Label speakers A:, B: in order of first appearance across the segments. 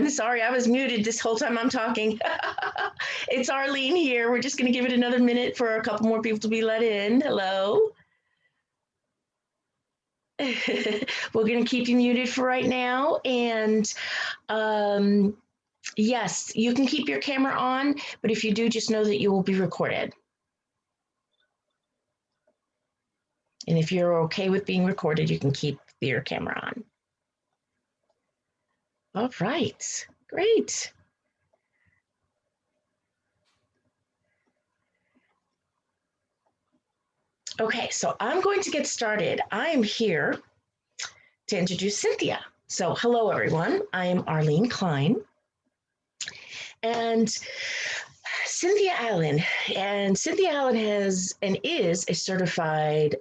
A: Sorry, I was muted this whole time I'm talking. It's Arlene here. We're just going to give it another minute for a couple more people to be let in. Hello. We're going to keep you muted for right now. And yes, you can keep your camera on, but if you do, just know that you will be recorded. And if you're okay with being recorded, you can keep your camera on. All right, great. Okay, so I'm going to get started. I am here to introduce Cynthia. So hello, everyone. I am Arlene Klein. And Cynthia Allen. And Cynthia Allen has and is a certified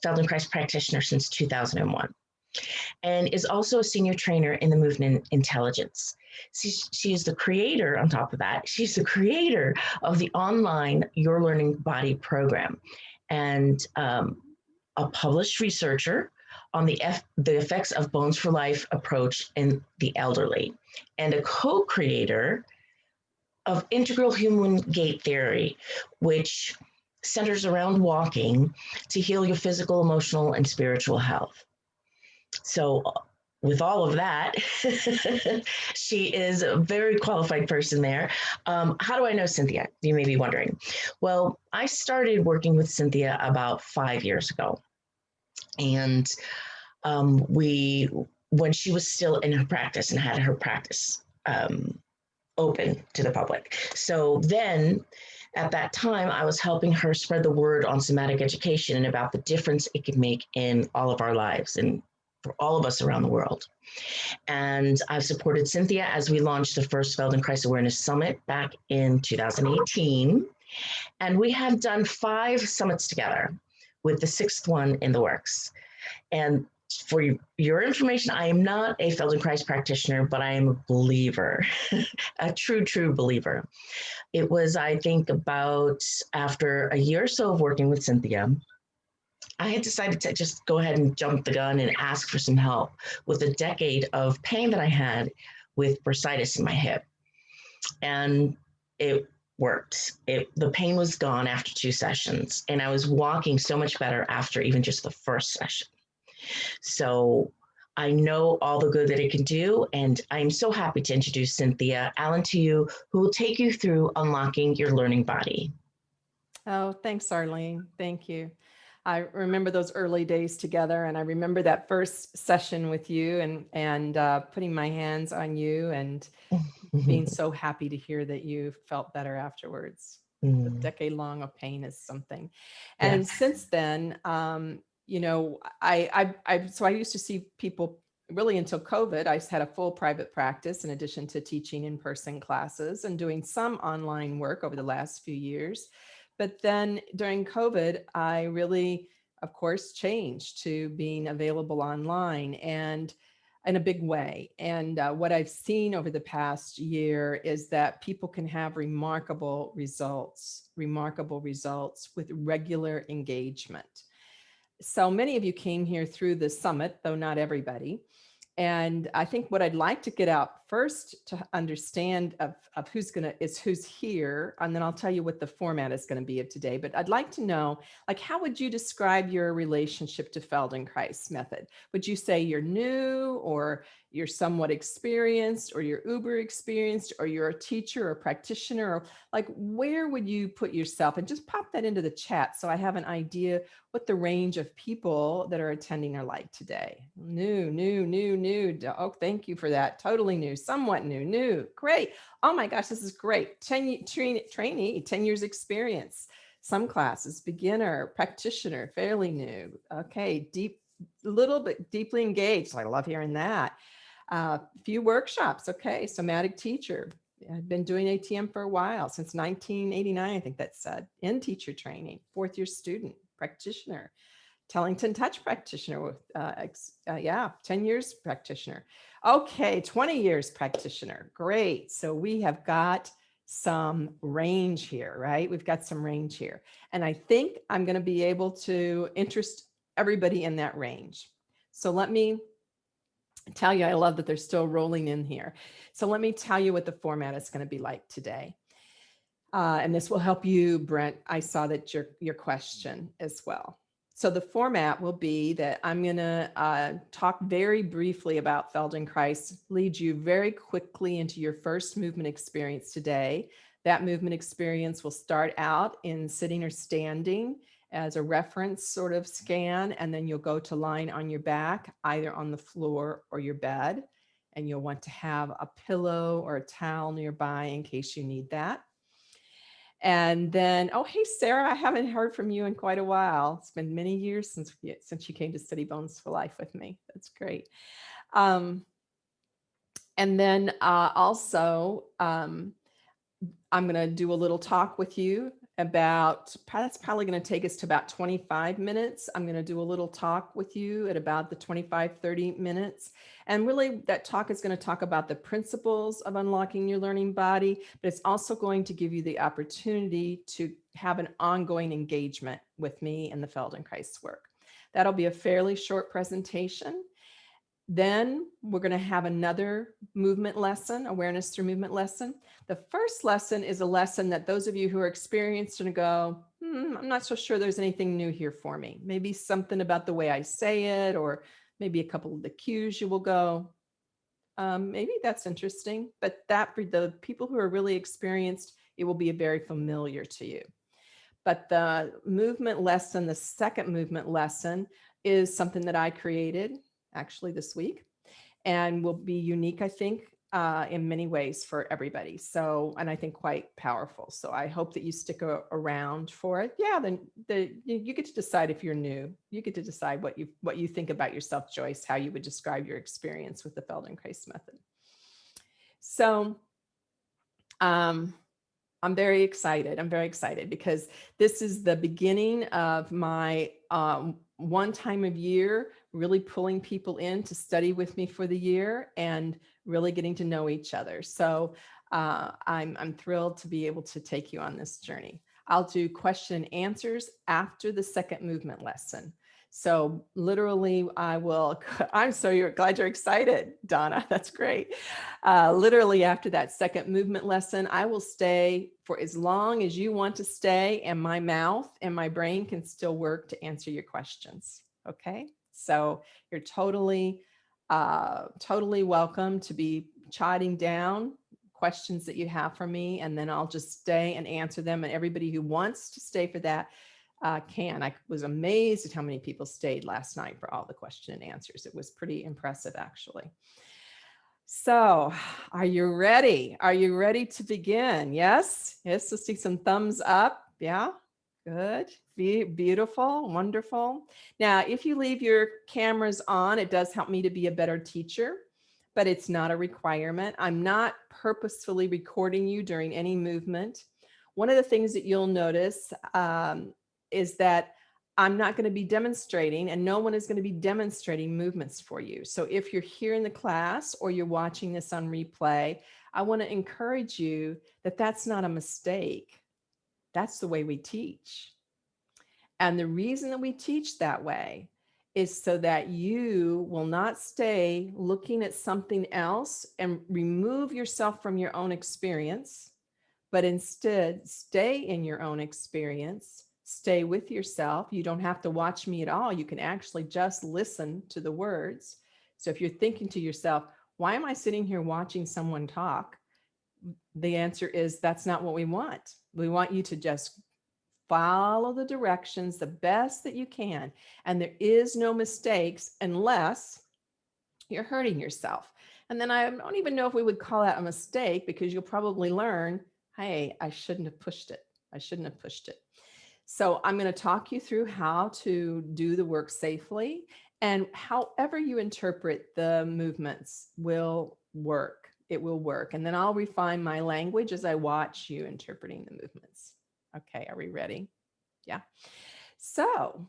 A: Feldenkrais practitioner since 2001 and is also a senior trainer in the movement intelligence. She is the creator, on top of that, she's the creator of the online Your Learning Body program and a published researcher on the effects of Bones for Life approach in the elderly and a co-creator of integral human gait theory, which centers around walking to heal your physical, emotional, and spiritual health. So with all of that, she is a very qualified person there. How do I know Cynthia? You may be wondering. Well, I started working with Cynthia about 5 years ago. And when she was still in her practice and had her practice open to the public. So then at that time, I was helping her spread the word on somatic education and about the difference it could make in all of our lives and for all of us around the world. And I've supported Cynthia as we launched the first Feldenkrais Awareness Summit back in 2018. And we have done 5 summits together with the 6th one in the works. And for your information, I am not a Feldenkrais practitioner, but I am a believer, a true believer. It was, I think, about after a year or so of working with Cynthia, I had decided to just go ahead and jump the gun and ask for some help with a decade of pain that I had with bursitis in my hip. And it worked. The pain was gone after 2 sessions, and I was walking so much better after even just the first session. So I know all the good that it can do, and I'm so happy to introduce Cynthia Allen to you, who will take you through unlocking your learning body.
B: Oh, thanks, Arlene. Thank you. I remember those early days together, and I remember that first session with you and putting my hands on you and being so happy to hear that you felt better afterwards. A decade long of pain is something. And
A: Yes.
B: since then, you know, so I used to see people really until COVID. I had a full private practice in addition to teaching in-person classes and doing some online work over the last few years. But then during COVID, I really, of course, changed to being available online and in a big way. And what I've seen over the past year is that people can have remarkable results with regular engagement. So many of you came here through the summit, though not everybody. And I think what I'd like to get out first to understand of who's here, and then I'll tell you what the format is going to be of today. But I'd like to know, like, how would you describe your relationship to Feldenkrais method? Would you say you're new, or you're somewhat experienced, or you're uber experienced, or you're a teacher or a practitioner, or like, where would you put yourself? And just pop that into the chat so I have an idea what the range of people that are attending are like today. New. Oh, thank you for that. Totally new, somewhat new. Great. Oh my gosh, this is great. 10 trainee, 10 years experience. Some classes, beginner, practitioner, fairly new. Okay, little bit deeply engaged. I love hearing that. Few workshops. Okay, somatic teacher. I've been doing ATM for a while, since 1989, I think that said. In teacher training, 4th year student, practitioner, Tellington Touch practitioner with 10 years practitioner. Okay, 20 years practitioner. Great. So we have got some range here, right? We've got some range here. And I think I'm going to be able to interest everybody in that range. So let me tell you, I love that they're still rolling in here. So let me tell you what the format is going to be like today. And this will help you, Brent. I saw that your question as well. So the format will be that I'm going to talk very briefly about Feldenkrais, lead you very quickly into your first movement experience today. That movement experience will start out in sitting or standing as a reference sort of scan, and then you'll go to lying on your back, either on the floor or your bed. And you'll want to have a pillow or a towel nearby in case you need that. And then, oh, hey, Sarah, I haven't heard from you in quite a while. It's been many years since you came to Study Bones for Life with me. That's great. And then also, I'm going to do a little talk with you about, that's probably going to take us to about 25 minutes. I'm going to do a little talk with you at about the 25, 30 minutes. And really that talk is going to talk about the principles of unlocking your learning body, but it's also going to give you the opportunity to have an ongoing engagement with me and the Feldenkrais work. That'll be a fairly short presentation. Then we're going to have another movement lesson, awareness through movement lesson. The first lesson is a lesson that those of you who are experienced and go, I'm not so sure there's anything new here for me. Maybe something about the way I say it, or maybe a couple of the cues you will go, maybe that's interesting. But that for the people who are really experienced, it will be very familiar to you. But the movement lesson, the second movement lesson, is something that I created actually this week, and will be unique, I think, in many ways for everybody. So, and I think quite powerful. So I hope that you stick around for it. Yeah, then you get to decide if you're new. You get to decide what you think about yourself, Joyce, how you would describe your experience with the Feldenkrais method. So, I'm very excited. I'm very excited because this is the beginning of my one time of year, really pulling people in to study with me for the year and really getting to know each other. So I'm thrilled to be able to take you on this journey. I'll do question and answers after the second movement lesson. So literally I'm so glad you're excited, Donna. That's great. Literally after that second movement lesson, I will stay for as long as you want to stay, and my mouth and my brain can still work to answer your questions. Okay. So you're totally welcome to be jotting down questions that you have for me, and then I'll just stay and answer them. And everybody who wants to stay for that, can. I was amazed at how many people stayed last night for all the question and answers. It was pretty impressive, actually. So are you ready? Are you ready to begin? Yes? Yes, let's see some thumbs up. Yeah, good. Beautiful, wonderful. Now, if you leave your cameras on, it does help me to be a better teacher, but it's not a requirement. I'm not purposefully recording you during any movement. One of the things that you'll notice is that I'm not going to be demonstrating, and no one is going to be demonstrating movements for you. So if you're here in the class or you're watching this on replay, I want to encourage you that that's not a mistake. That's the way we teach. And the reason that we teach that way is so that you will not stay looking at something else and remove yourself from your own experience, but instead stay in your own experience. Stay with yourself. You don't have to watch me at all. You can actually just listen to the words. So if you're thinking to yourself, why am I sitting here watching someone talk? The answer is that's not what we want. We want you to just follow the directions the best that you can. And there is no mistakes unless you're hurting yourself. And then I don't even know if we would call that a mistake, because you'll probably learn, hey, I shouldn't have pushed it. I shouldn't have pushed it. So I'm going to talk you through how to do the work safely, and however you interpret the movements will work. It will work. And then I'll refine my language as I watch you interpreting the movements. Okay, are we ready? Yeah. So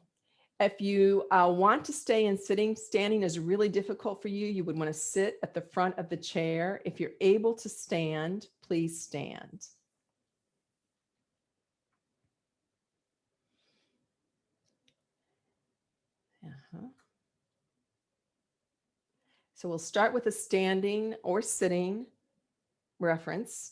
B: if you want to stay in sitting, standing is really difficult for you, you would want to sit at the front of the chair. If you're able to stand, please stand. So So we'll start with a standing or sitting reference.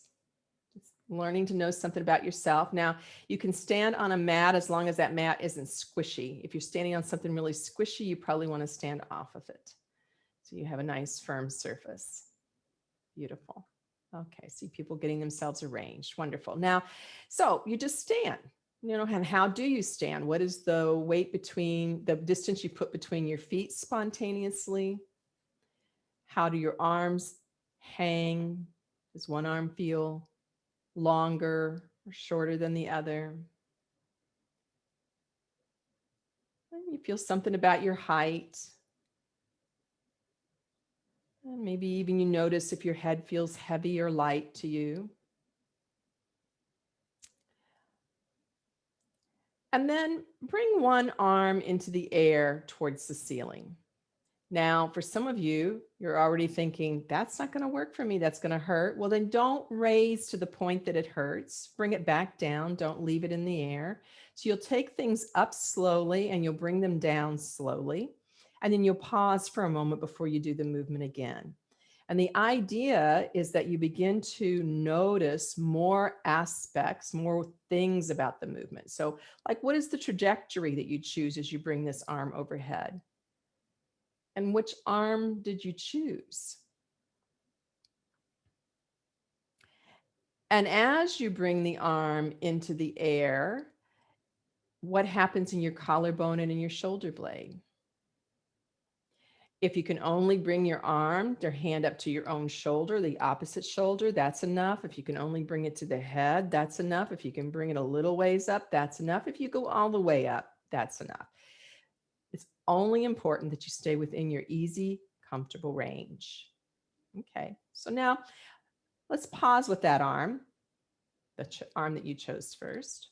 B: Just learning to know something about yourself. Now, you can stand on a mat as long as that mat isn't squishy. If you're standing on something really squishy, you probably want to stand off of it, so you have a nice firm surface. Beautiful. Okay, see people getting themselves arranged. Wonderful. Now, so you just stand, and how do you stand? What is the weight between the distance you put between your feet spontaneously? How do your arms hang? Does one arm feel longer or shorter than the other? You feel something about your height. And maybe even you notice if your head feels heavy or light to you. And then bring one arm into the air towards the ceiling. Now, for some of you, you're already thinking, that's not going to work for me. That's going to hurt. Well, then don't raise to the point that it hurts. Bring it back down. Don't leave it in the air. So you'll take things up slowly and you'll bring them down slowly. And then you'll pause for a moment before you do the movement again. And the idea is that you begin to notice more aspects, more things about the movement. So like, what is the trajectory that you choose as you bring this arm overhead? And which arm did you choose? And as you bring the arm into the air, what happens in your collarbone and in your shoulder blade? If you can only bring your arm, your hand up to your own shoulder, the opposite shoulder, that's enough. If you can only bring it to the head, that's enough. If you can bring it a little ways up, that's enough. If you go all the way up, that's enough. It's only important that you stay within your easy, comfortable range. Okay, so now let's pause with that arm, the arm that you chose first.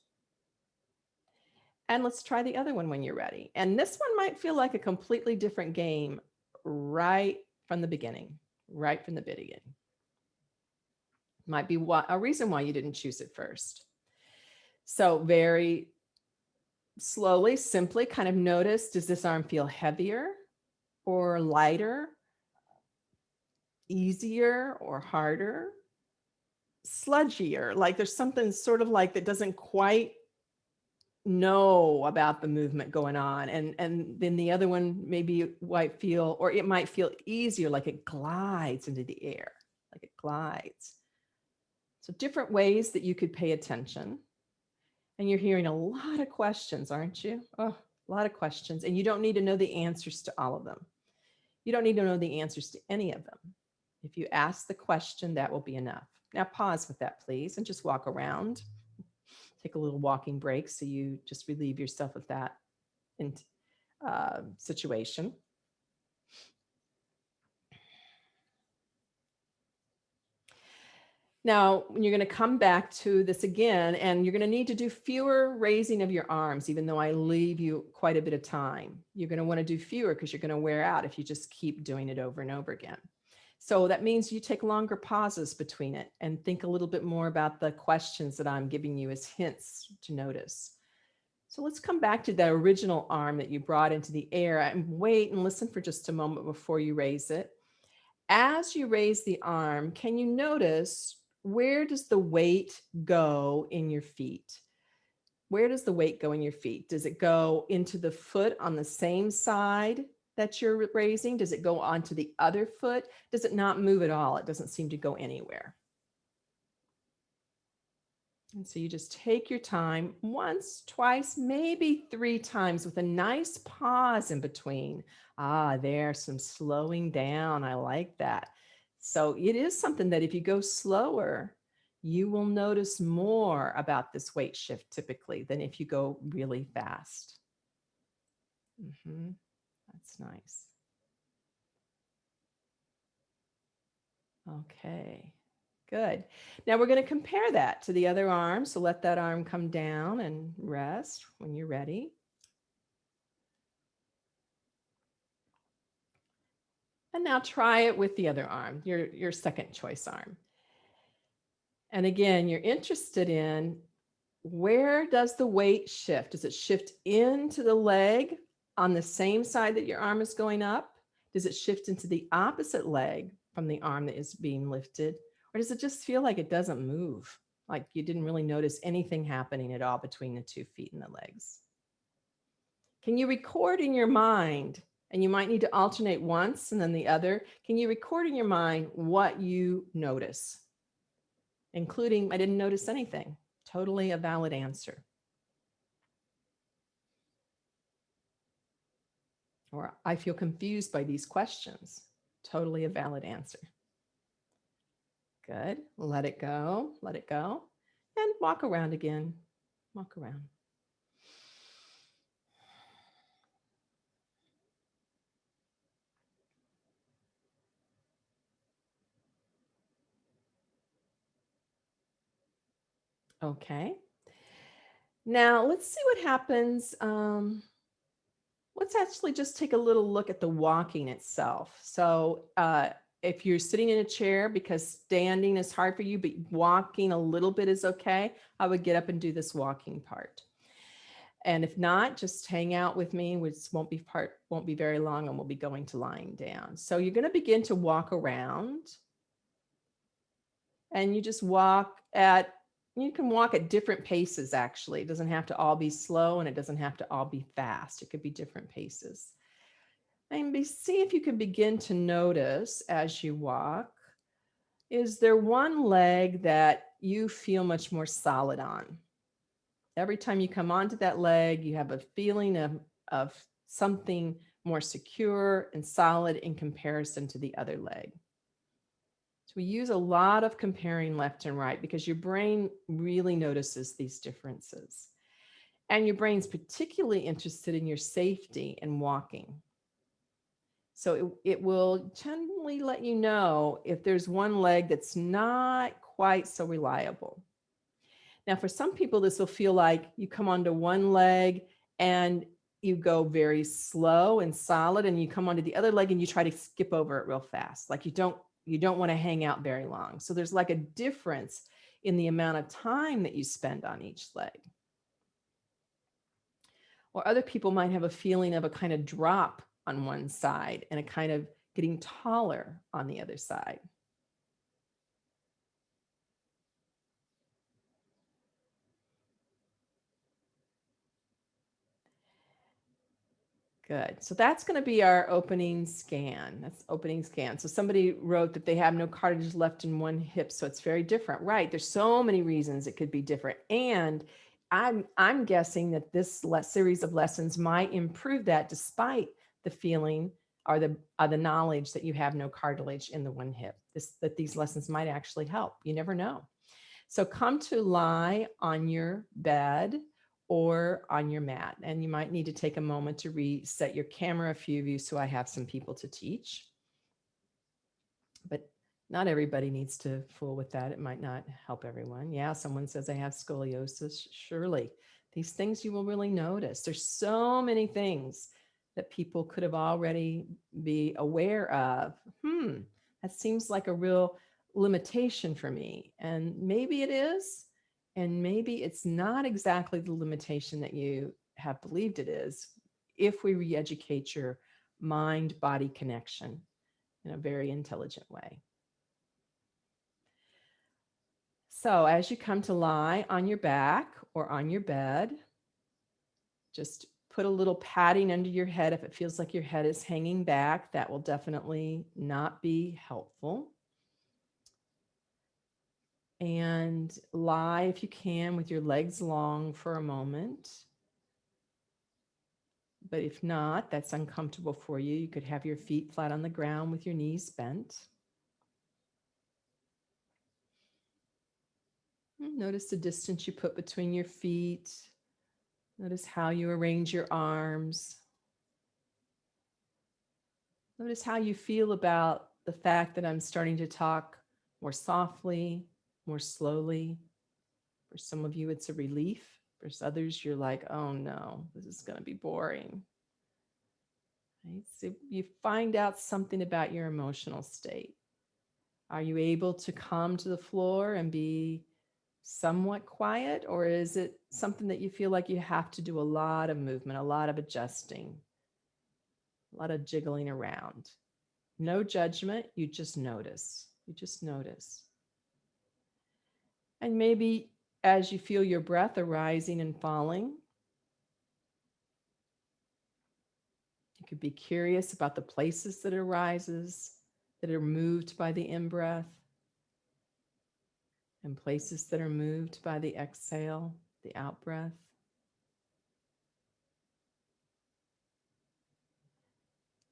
B: And let's try the other one when you're ready. And this one might feel like a completely different game right from the beginning, Might be a reason why you didn't choose it first. So very slowly, simply kind of notice, does this arm feel heavier or lighter, easier or harder, sludgier? Like there's something sort of like that doesn't quite know about the movement going on, and then the other one maybe might feel, or it might feel easier, like it glides into the air, like it glides. So different ways that you could pay attention. And you're hearing a lot of questions, aren't you? Oh, a lot of questions, and you don't need to know the answers to all of them. You don't need to know the answers to any of them. If you ask the question, that will be enough. Now pause with that, please, and just walk around. Take a little walking break so you just relieve yourself of that situation. Now, you're going to come back to this again, and you're going to need to do fewer raising of your arms, even though I leave you quite a bit of time. You're going to want to do fewer because you're going to wear out if you just keep doing it over and over again. So that means you take longer pauses between it and think a little bit more about the questions that I'm giving you as hints to notice. So let's come back to the original arm that you brought into the air and wait and listen for just a moment before you raise it. As you raise the arm, can you notice, where does the weight go in your feet? Where does the weight go in your feet? Does it go into the foot on the same side that you're raising? Does it go onto the other foot? Does it not move at all? It doesn't seem to go anywhere. And so you just take your time once, twice, maybe 3 times with a nice pause in between. Ah, there's some slowing down. I like that. So it is something that if you go slower, you will notice more about this weight shift typically than if you go really fast. That's nice. Okay, good. Now we're going to compare that to the other arm. So let that arm come down and rest when you're ready. And now try it with the other arm, your second choice arm. And again, you're interested in, where does the weight shift? Does it shift into the leg on the same side that your arm is going up? Does it shift into the opposite leg from the arm that is being lifted? Or does it just feel like it doesn't move? Like you didn't really notice anything happening at all between the 2 feet and the legs? Can you record in your mind, and you might need to alternate once and then the other? Can you record in your mind what you notice? Including, I didn't notice anything. Totally a valid answer. Or I feel confused by these questions. Totally a valid answer. Good. Let it go. Let it go. And walk around again. Walk around. Okay. Now let's see what happens. Let's actually just take a little look at the walking itself. So if you're sitting in a chair because standing is hard for you, but walking a little bit is okay, I would get up and do this walking part. And if not, just hang out with me, which won't be very long, and we'll be going to lying down. So you're going to begin to walk around, and you just you can walk at different paces, actually. It doesn't have to all be slow, and it doesn't have to all be fast. It could be different paces. And see if you can begin to notice as you walk, is there one leg that you feel much more solid on? Every time you come onto that leg, you have a feeling of something more secure and solid in comparison to the other leg. So we use a lot of comparing left and right because your brain really notices these differences. And your brain's particularly interested in your safety in walking. So it will generally let you know if there's one leg that's not quite so reliable. Now, for some people, this will feel like you come onto one leg and you go very slow and solid, and you come onto the other leg and you try to skip over it real fast. Like you don't want to hang out very long. So there's like a difference in the amount of time that you spend on each leg. Or other people might have a feeling of a kind of drop on one side and a kind of getting taller on the other side. Good. So that's going to be our opening scan. That's opening scan. So somebody wrote that they have no cartilage left in one hip. So it's very different, right? There's so many reasons it could be different. And I'm guessing that this series of lessons might improve that despite the feeling or the knowledge that you have no cartilage in the one hip. That these lessons might actually help. You never know. So come to lie on your bed or on your mat. And you might need to take a moment to reset your camera, a few of you, so I have some people to teach. But not everybody needs to fool with that. It might not help everyone. Yeah, someone says I have scoliosis. Surely. These things you will really notice. There's so many things that people could have already be aware of. That seems like a real limitation for me. And maybe it is. And maybe it's not exactly the limitation that you have believed it is if we re-educate your mind-body connection in a very intelligent way. So as you come to lie on your back or on your bed, just put a little padding under your head. If it feels like your head is hanging back, that will definitely not be helpful. And lie, if you can, with your legs long for a moment. But if not, that's uncomfortable for you. You could have your feet flat on the ground with your knees bent. Notice the distance you put between your feet. Notice how you arrange your arms. Notice how you feel about the fact that I'm starting to talk more softly, more slowly. For some of you, it's a relief. For others, you're like, oh no, this is going to be boring. Right? So you find out something about your emotional state. Are you able to come to the floor and be somewhat quiet, or is it something that you feel like you have to do a lot of movement, a lot of adjusting, a lot of jiggling around? No judgment. You just notice. You just notice. And maybe as you feel your breath arising and falling, you could be curious about the places that it arises, that are moved by the in-breath, and places that are moved by the exhale, the out-breath.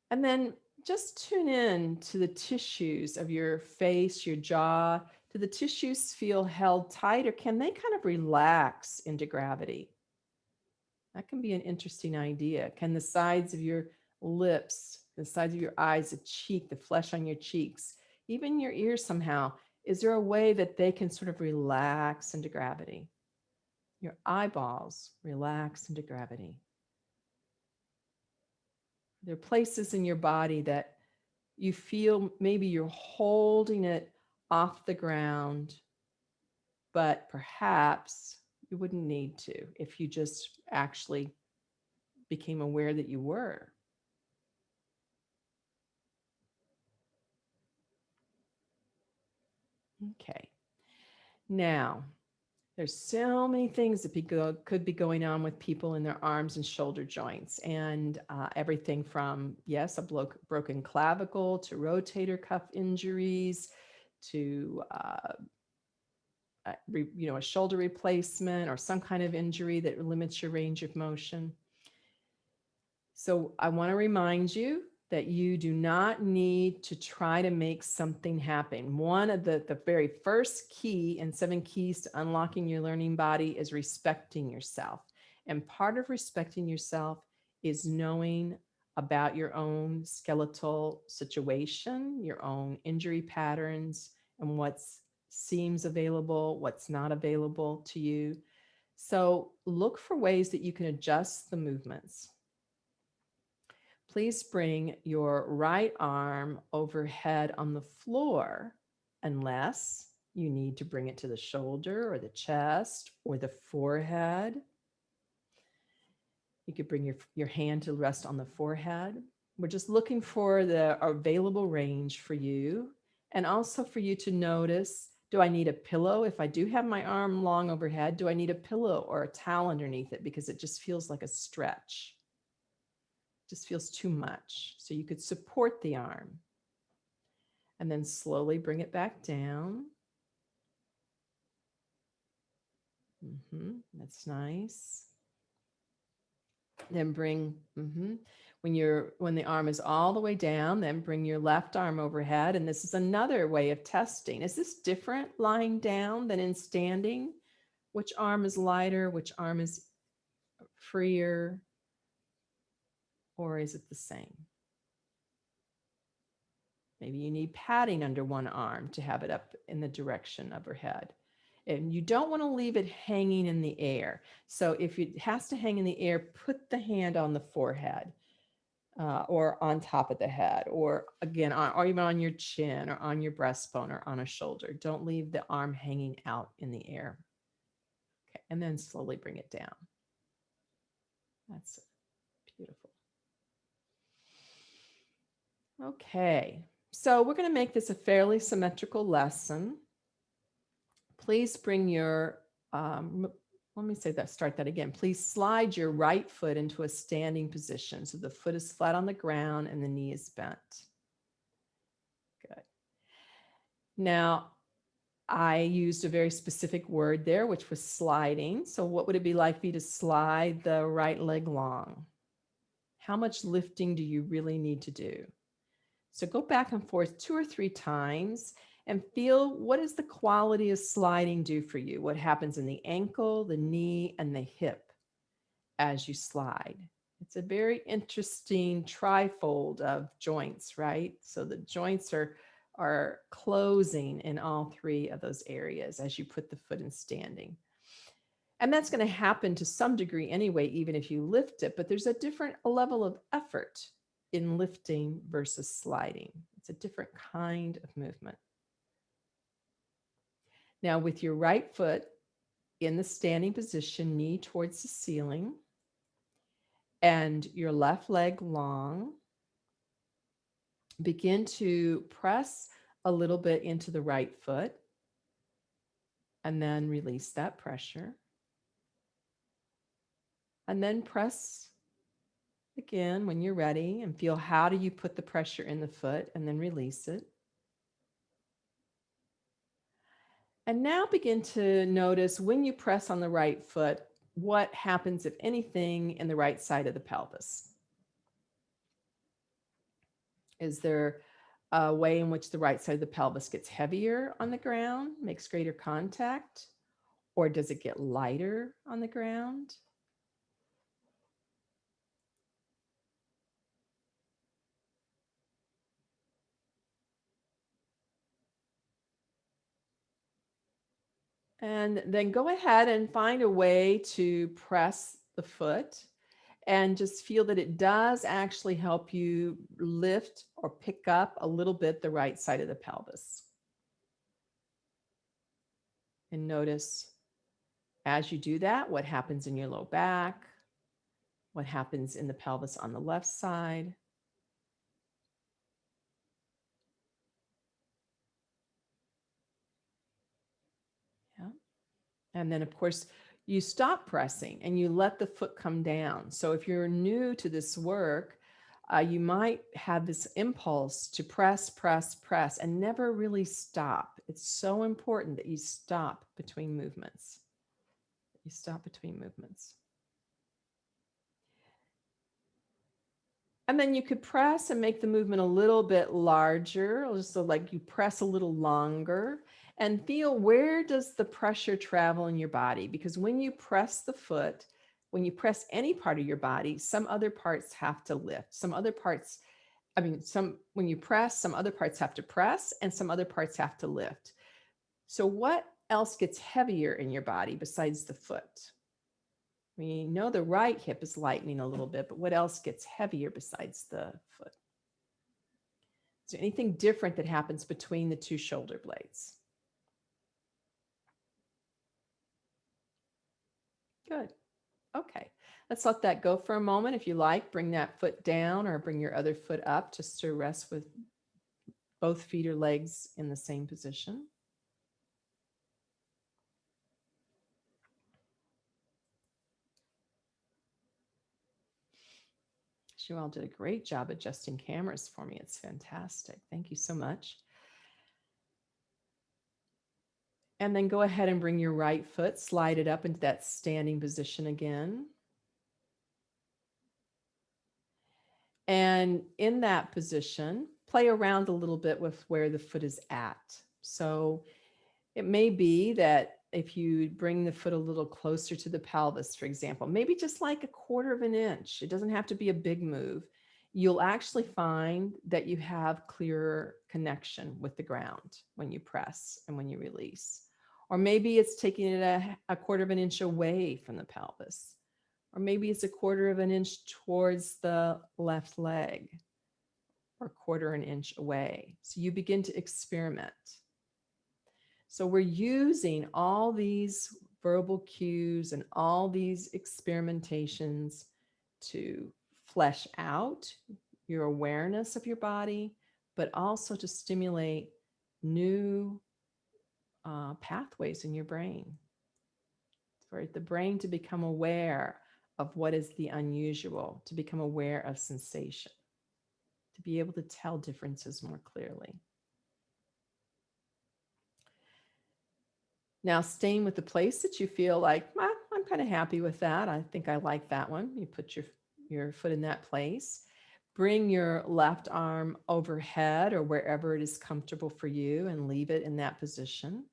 B: And then just tune in to the tissues of your face, your jaw. Do the tissues feel held tight, or can they kind of relax into gravity? That can be an interesting idea. Can the sides of your lips, the sides of your eyes, the cheek, the flesh on your cheeks, even your ears somehow, is there a way that they can sort of relax into gravity? Your eyeballs relax into gravity. There are places in your body that you feel maybe you're holding it off the ground, but perhaps you wouldn't need to if you just actually became aware that you were. Okay. Now, there's so many things that could be going on with people in their arms and shoulder joints, and everything from, yes, a broken clavicle to rotator cuff injuries to a shoulder replacement or some kind of injury that limits your range of motion. So I want to remind you that you do not need to try to make something happen. One of the very first key in 7 keys to unlocking your learning body is respecting yourself. And part of respecting yourself is knowing about your own skeletal situation, your own injury patterns, and what seems available, what's not available to you. So look for ways that you can adjust the movements. Please bring your right arm overhead on the floor, unless you need to bring it to the shoulder or the chest or the forehead. You could bring your hand to rest on the forehead. We're just looking for the available range for you, and also for you to notice, do I need a pillow? If I do have my arm long overhead, do I need a pillow or a towel underneath it? Because it just feels like a stretch. Just feels too much. So you could support the arm and then slowly bring it back down. That's nice. Then bring, when the arm is all the way down, then bring your left arm overhead. And this is another way of testing. Is this different lying down than in standing? Which arm is lighter? Which arm is freer? Or is it the same? Maybe you need padding under one arm to have it up in the direction overhead. And you don't want to leave it hanging in the air. So if it has to hang in the air, put the hand on the forehead or on top of the head, or again, or even on your chin or on your breastbone or on a shoulder. Don't leave the arm hanging out in the air. Okay, and then slowly bring it down. That's beautiful. Okay, so we're going to make this a fairly symmetrical lesson. Please bring your, let me say that, start that again. Please slide your right foot into a standing position. So the foot is flat on the ground and the knee is bent. Good. Now, I used a very specific word there, which was sliding. So what would it be like for you to slide the right leg long? How much lifting do you really need to do? So go back and forth 2 or 3 times and feel, what does the quality of sliding do for you? What happens in the ankle, the knee, and the hip as you slide? It's a very interesting trifold of joints, right? So the joints are closing in all 3 of those areas as you put the foot in standing. And that's going to happen to some degree anyway, even if you lift it, but there's a different level of effort in lifting versus sliding. It's a different kind of movement. Now, with your right foot in the standing position, knee towards the ceiling, and your left leg long, begin to press a little bit into the right foot and then release that pressure. And then press again when you're ready and feel how do you put the pressure in the foot and then release it. And now begin to notice when you press on the right foot, what happens, if anything, in the right side of the pelvis. Is there a way in which the right side of the pelvis gets heavier on the ground, makes greater contact, or does it get lighter on the ground? And then go ahead and find a way to press the foot and just feel that it does actually help you lift or pick up a little bit the right side of the pelvis. And notice as you do that, what happens in your low back, what happens in the pelvis on the left side. Yeah. And then, of course, you stop pressing and you let the foot come down. So if you're new to this work, you might have this impulse to press, press, press, and never really stop. It's so important that you stop between movements. You stop between movements. And then you could press and make the movement a little bit larger, so like you press a little longer and feel where does the pressure travel in your body? Because when you press the foot, when you press any part of your body, some other parts have to lift. Some other parts, when you press, some other parts have to press and some other parts have to lift. So what else gets heavier in your body besides the foot? We know the right hip is lightening a little bit, but what else gets heavier besides the foot? Is there anything different that happens between the two shoulder blades? Good. Okay. Let's let that go for a moment. If you like, bring that foot down or bring your other foot up just to rest with both feet or legs in the same position. You all did a great job adjusting cameras for me. It's fantastic. Thank you so much. And then go ahead and bring your right foot, slide it up into that standing position again. And in that position, play around a little bit with where the foot is at. So it may be that if you bring the foot a little closer to the pelvis, for example, maybe just like 1/4 of an inch, it doesn't have to be a big move, you'll actually find that you have clearer connection with the ground when you press and when you release. Or maybe it's taking it a 1/4 of an inch away from the pelvis. Or maybe it's a 1/4 of an inch towards the left leg or 1/4 an inch away. So you begin to experiment. So we're using all these verbal cues and all these experimentations to flesh out your awareness of your body, but also to stimulate new pathways in your brain. For the brain to become aware of what is the unusual, to become aware of sensation, to be able to tell differences more clearly. Now, staying with the place that you feel like, I'm kind of happy with that. I think I like that one. You put your foot in that place. Bring your left arm overhead or wherever it is comfortable for you and leave it in that position.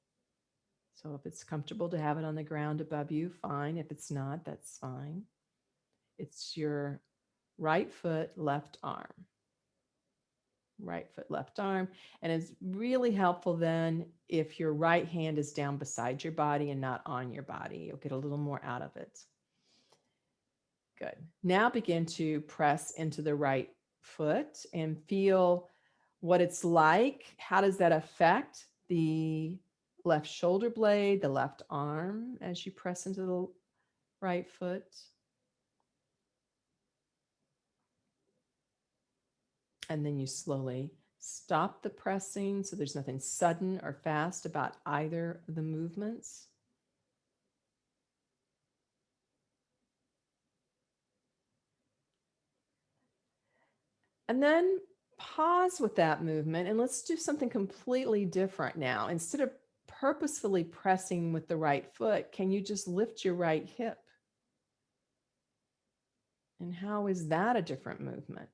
B: So if it's comfortable to have it on the ground above you, fine. If it's not, that's fine. It's your right foot, left arm. Right foot, left arm. And it's really helpful then if your right hand is down beside your body and not on your body. You'll get a little more out of it. Good. Now begin to press into the right foot and feel what it's like. How does that affect the left shoulder blade, the left arm as you press into the right foot? And then you slowly stop the pressing so there's nothing sudden or fast about either of the movements. And then pause with that movement and let's do something completely different now. Instead of purposefully pressing with the right foot, can you just lift your right hip? And how is that a different movement?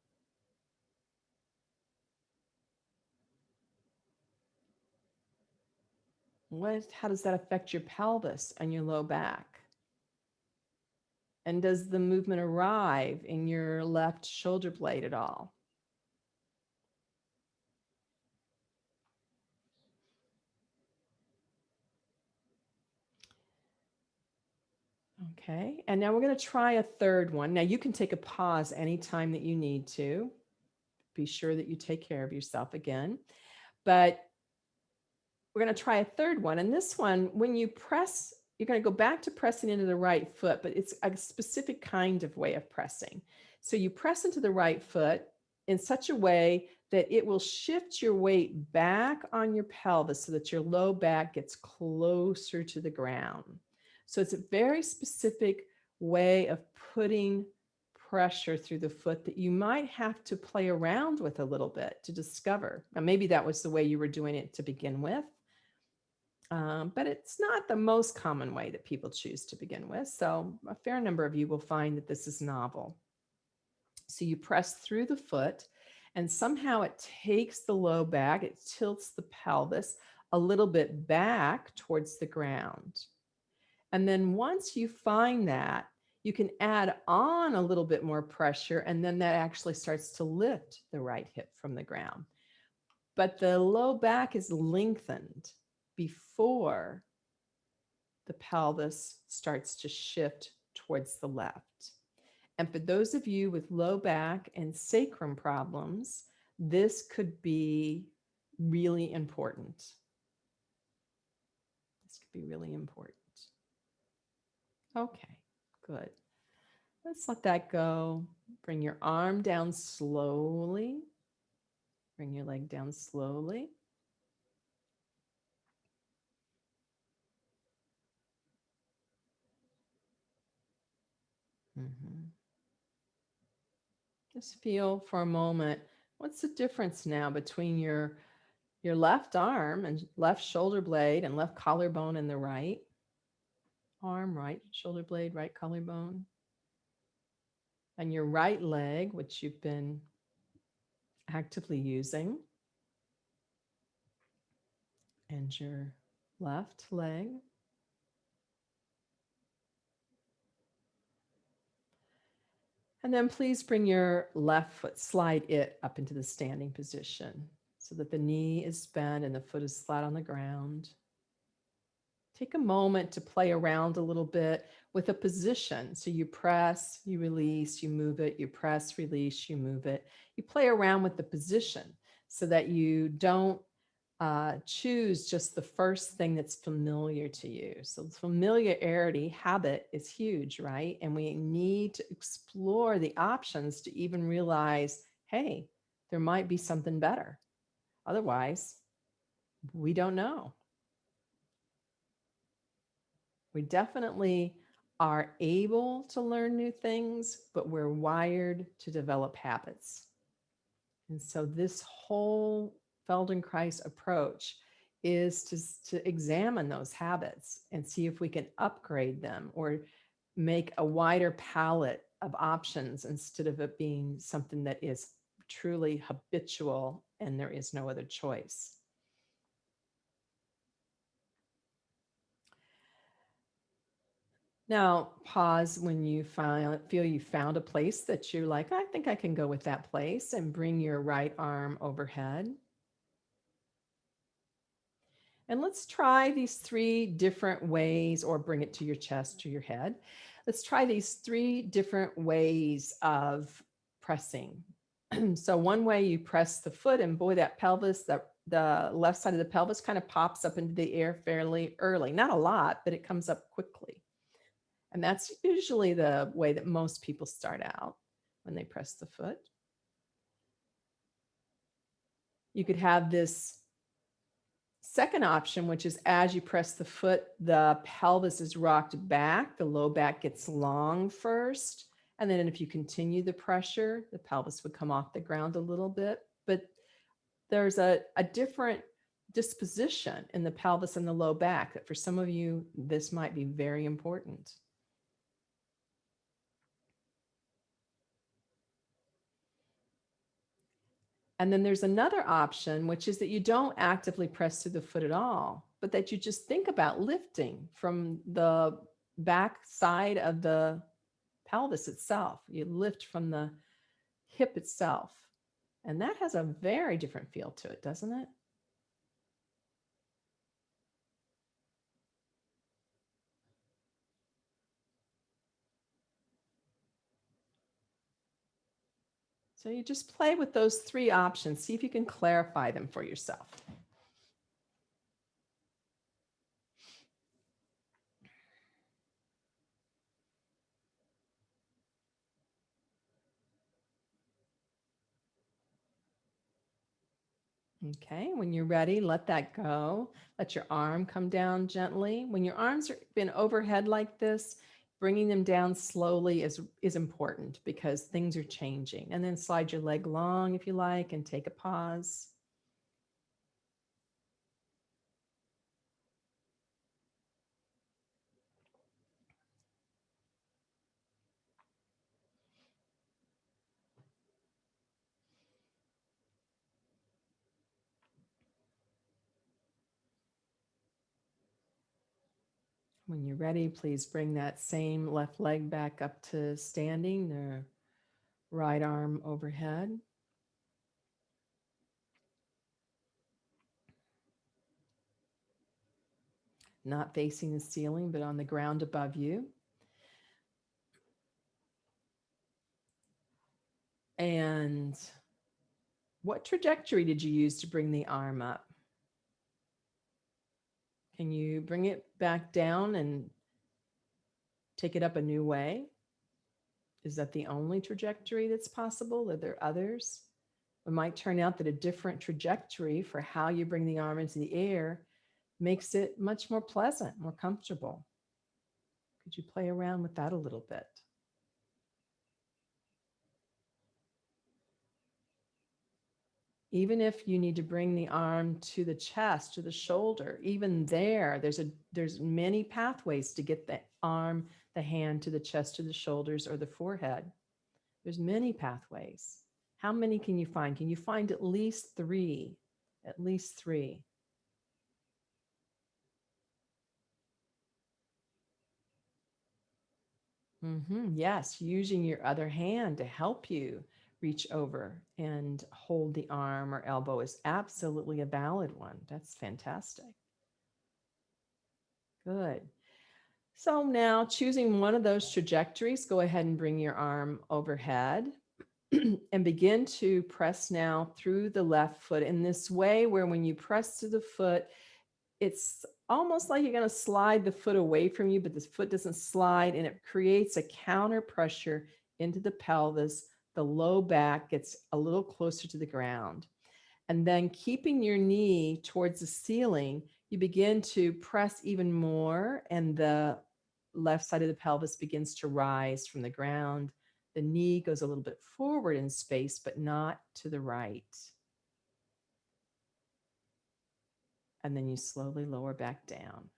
B: How does that affect your pelvis and your low back? And does the movement arrive in your left shoulder blade at all? Okay, and now we're going to try a third one. Now you can take a pause anytime that you need to. Be sure that you take care of yourself again. But we're going to try a third one. And this one, when you press, you're going to go back to pressing into the right foot, but it's a specific kind of way of pressing. So you press into the right foot in such a way that it will shift your weight back on your pelvis so that your low back gets closer to the ground. So it's a very specific way of putting pressure through the foot that you might have to play around with a little bit to discover. Now, maybe that was the way you were doing it to begin with. But it's not the most common way that people choose to begin with. So a fair number of you will find that this is novel. So you press through the foot and somehow it takes the low back, it tilts the pelvis a little bit back towards the ground. And then once you find that, you can add on a little bit more pressure, and then that actually starts to lift the right hip from the ground. But the low back is lengthened before the pelvis starts to shift towards the left. And for those of you with low back and sacrum problems, this could be really important. This could be really important. Okay, good. Let's let that go. Bring your arm down slowly. Bring your leg down slowly. Just feel for a moment, what's the difference now between your left arm and left shoulder blade and left collarbone and the right arm, right shoulder blade, right collarbone, and your right leg, which you've been actively using, and your left leg. And then please bring your left foot, slide it up into the standing position so that the knee is bent and the foot is flat on the ground. Take a moment to play around a little bit with a position. So you press, you release, you move it, you press, release, you move it. You play around with the position so that you don't choose just the first thing that's familiar to you. So familiarity, habit is huge, right? And we need to explore the options to even realize, hey, there might be something better. Otherwise, we don't know. We definitely are able to learn new things, but we're wired to develop habits. And so this whole Feldenkrais approach is to examine those habits and see if we can upgrade them or make a wider palette of options instead of it being something that is truly habitual and there is no other choice. Now, pause when you feel you found a place that you're like, I think I can go with that place, and bring your right arm overhead. And let's try these 3 different ways, or bring it to your chest or your head. Let's try these 3 different ways of pressing. So one way you press the foot, and boy, that pelvis, the left side of the pelvis kind of pops up into the air fairly early. Not a lot, but it comes up quickly. And that's usually the way that most people start out when they press the foot. You could have this second option, which is as you press the foot, the pelvis is rocked back, the low back gets long first. And then if you continue the pressure, the pelvis would come off the ground a little bit. But there's a different disposition in the pelvis and the low back that for some of you, this might be very important. And then there's another option, which is that you don't actively press through the foot at all, but that you just think about lifting from the back side of the pelvis itself. You lift from the hip itself. And that has a very different feel to it, doesn't it? So you just play with those three options. See if you can clarify them for yourself. Okay, when you're ready, let that go. Let your arm come down gently. When your arms are been overhead like this, bringing them down slowly is important because things are changing. And then slide your leg long if you like and take a pause. When you're ready, please bring that same left leg back up to standing, the right arm overhead. Not facing the ceiling, but on the ground above you. And what trajectory did you use to bring the arm up? Can you bring it back down and take it up a new way? Is that the only trajectory that's possible? Are there others? It might turn out that a different trajectory for how you bring the arm into the air makes it much more pleasant, more comfortable. Could you play around with that a little bit? Even if you need to bring the arm to the chest or the shoulder, even there's many pathways to get the arm, the hand to the chest or the shoulders or the forehead. There's many pathways. How many can you find? Can you find at least three? At least three. Yes, using your other hand to help you reach over and hold the arm or elbow is absolutely a valid one. That's fantastic. Good. So now choosing one of those trajectories, go ahead and bring your arm overhead and begin to press now through the left foot in this way where when you press through the foot, it's almost like you're going to slide the foot away from you, but this foot doesn't slide and it creates a counter pressure into the pelvis. The low back gets a little closer to the ground. And then keeping your knee towards the ceiling, you begin to press even more and the left side of the pelvis begins to rise from the ground. The knee goes a little bit forward in space, but not to the right. And then you slowly lower back down.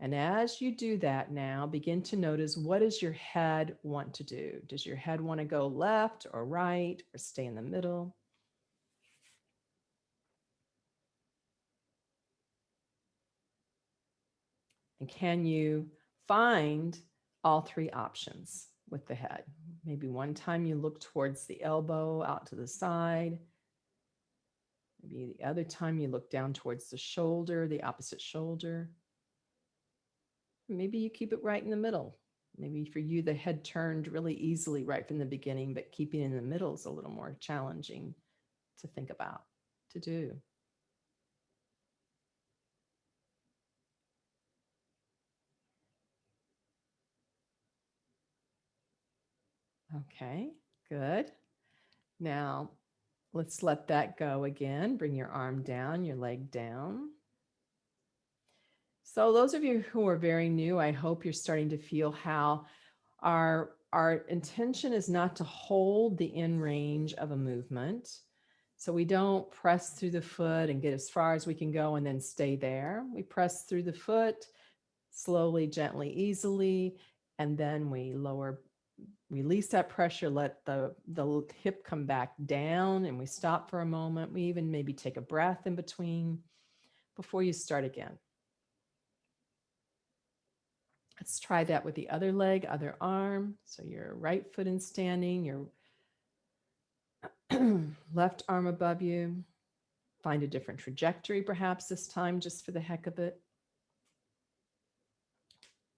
B: And as you do that now, begin to notice, what does your head want to do? Does your head want to go left or right or stay in the middle? And can you find all three options with the head? Maybe one time you look towards the elbow out to the side. Maybe the other time you look down towards the shoulder, the opposite shoulder. Maybe you keep it right in the middle. Maybe for you, the head turned really easily right from the beginning, but keeping it in the middle is a little more challenging to think about, to do. Okay, good. Now, Let's let that go again. Bring your arm down, your leg down. So those of you who are very new, I hope you're starting to feel how our intention is not to hold the in range of a movement. So we don't press through the foot and get as far as we can go and then stay there. We press through the foot slowly, gently, easily, and then we release that pressure, let the hip come back down, and we stop for a moment. We even maybe take a breath in between before you start again. Let's try that with the other leg, other arm. So your right foot in standing, your left arm above you. Find a different trajectory perhaps this time, just for the heck of it,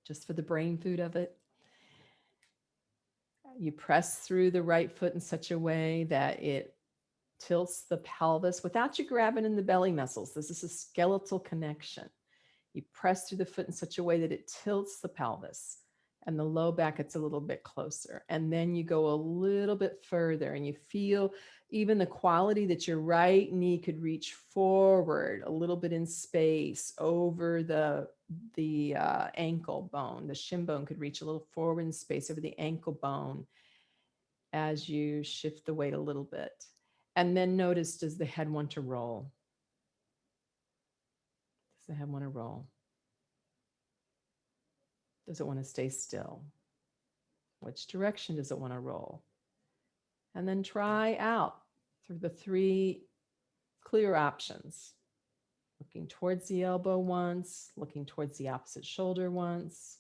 B: just for the brain food of it. You press through the right foot in such a way that it tilts the pelvis without you grabbing in the belly muscles. This is a skeletal connection. You press through the foot in such a way that it tilts the pelvis and the low back gets a little bit closer. And then you go a little bit further and you feel even the quality that your right knee could reach forward a little bit in space over the ankle bone. The shin bone could reach a little forward in space over the ankle bone as you shift the weight a little bit. And then notice, does the head want to roll? Does the head want to roll? Does it want to stay still? Which direction does it want to roll? And then try out through the 3 clear options. Looking towards the elbow once, looking towards the opposite shoulder once.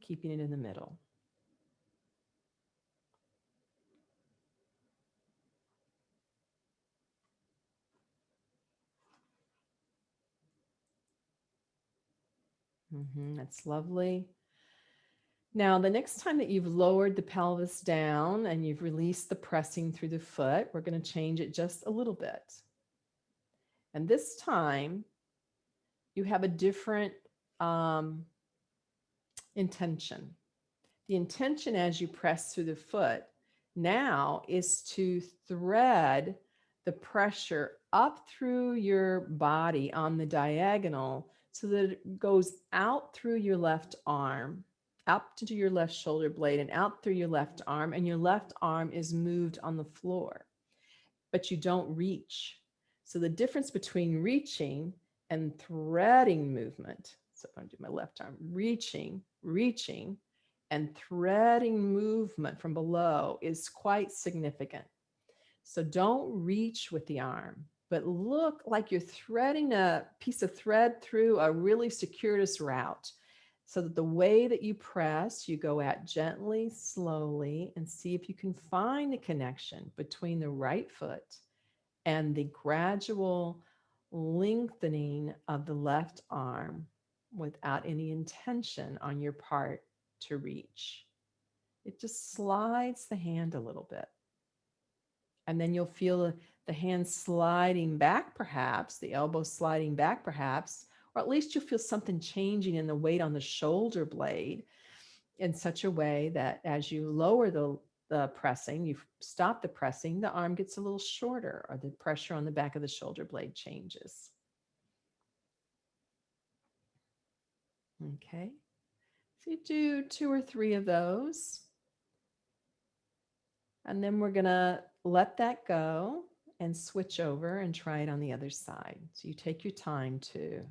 B: Keeping it in the middle. That's lovely. Now, the next time that you've lowered the pelvis down and you've released the pressing through the foot, we're going to change it just a little bit. And this time, you have a different intention. The intention as you press through the foot now is to thread the pressure up through your body on the diagonal so that it goes out through your left arm, up to your left shoulder blade and out through your left arm, and your left arm is moved on the floor, but you don't reach. So the difference between reaching and threading movement, so I'm going to do my left arm, reaching, and threading movement from below is quite significant. So don't reach with the arm, but look like you're threading a piece of thread through a really circuitous route, so that the way that you press, you go at gently, slowly, and see if you can find the connection between the right foot and the gradual lengthening of the left arm without any intention on your part to reach. It just slides the hand a little bit. And then you'll feel the hand sliding back, perhaps, the elbow sliding back, perhaps, or at least you'll feel something changing in the weight on the shoulder blade in such a way that as you lower the pressing, you stop the pressing, the arm gets a little shorter, or the pressure on the back of the shoulder blade changes. Okay. So you do 2 or 3 of those. And then we're going to let that go and switch over and try it on the other side. So you take your time to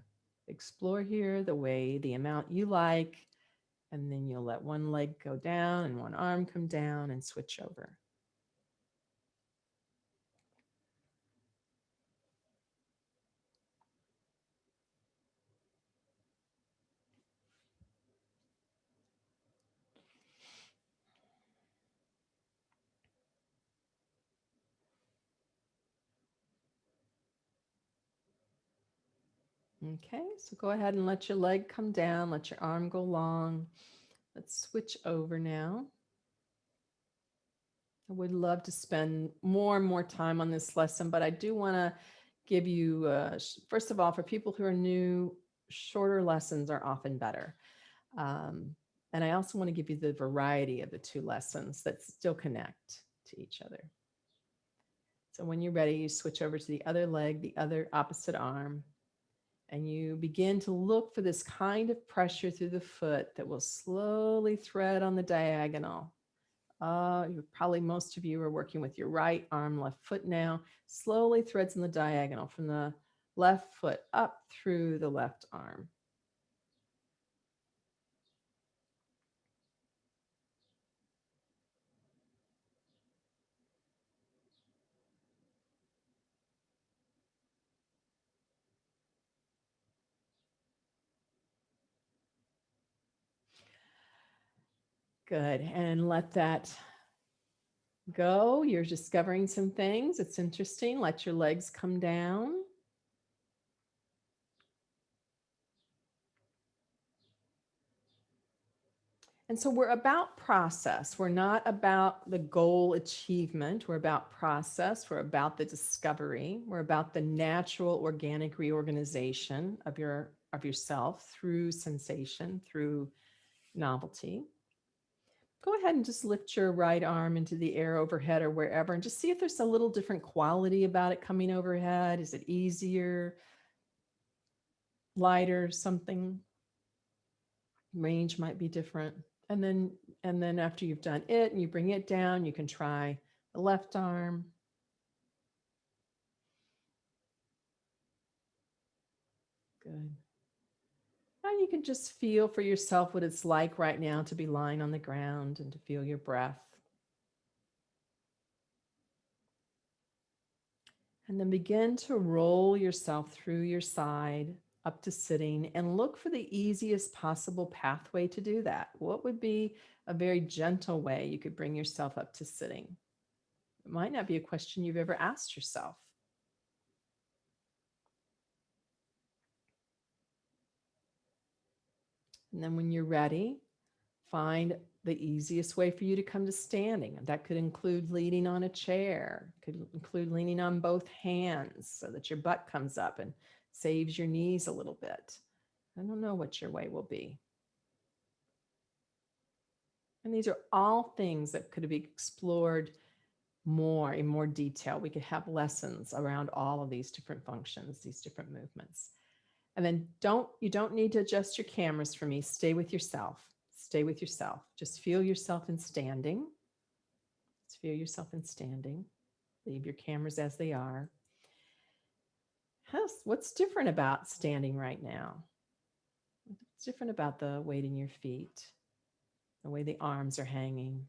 B: explore here the amount you like, and then you'll let one leg go down and one arm come down and switch over. Okay, so go ahead and let your leg come down, let your arm go long. Let's switch over now. I would love to spend more and more time on this lesson, but I do want to give you, first of all, for people who are new, shorter lessons are often better. And I also want to give you the variety of the two lessons that still connect to each other. So when you're ready, you switch over to the other leg, the other opposite arm, and you begin to look for this kind of pressure through the foot that will slowly thread on the diagonal. Probably most of you are working with your right arm, left foot now. Slowly threads in the diagonal from the left foot up through the left arm. Good. And let that go. You're discovering some things. It's interesting. Let your legs come down. And so we're about process. We're not about the goal achievement. We're about process. We're about the discovery. We're about the natural organic reorganization of yourself through sensation, through novelty. Go ahead and just lift your right arm into the air overhead or wherever and just see if there's a little different quality about it coming overhead. Is it easier, lighter, something? Range might be different. And then after you've done it and you bring it down, you can try the left arm. Good. Now you can just feel for yourself what it's like right now to be lying on the ground and to feel your breath. And then begin to roll yourself through your side up to sitting and look for the easiest possible pathway to do that. What would be a very gentle way you could bring yourself up to sitting? It might not be a question you've ever asked yourself. And then when you're ready, find the easiest way for you to come to standing. That could include leaning on a chair, could include leaning on both hands so that your butt comes up and saves your knees a little bit. I don't know what your way will be. And these are all things that could be explored more in more detail. We could have lessons around all of these different functions, these different movements. And then you don't need to adjust your cameras for me. Stay with yourself. Stay with yourself. Just feel yourself in standing. Just feel yourself in standing. Leave your cameras as they are. What's different about standing right now? What's different about the weight in your feet, the way the arms are hanging,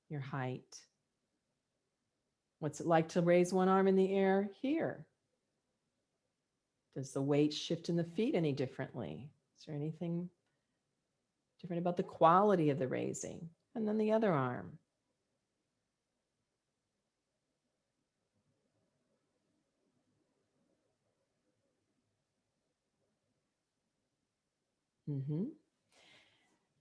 B: your height? What's it like to raise one arm in the air here? Does the weight shift in the feet any differently? Is there anything different about the quality of the raising? And then the other arm. Mm-hmm.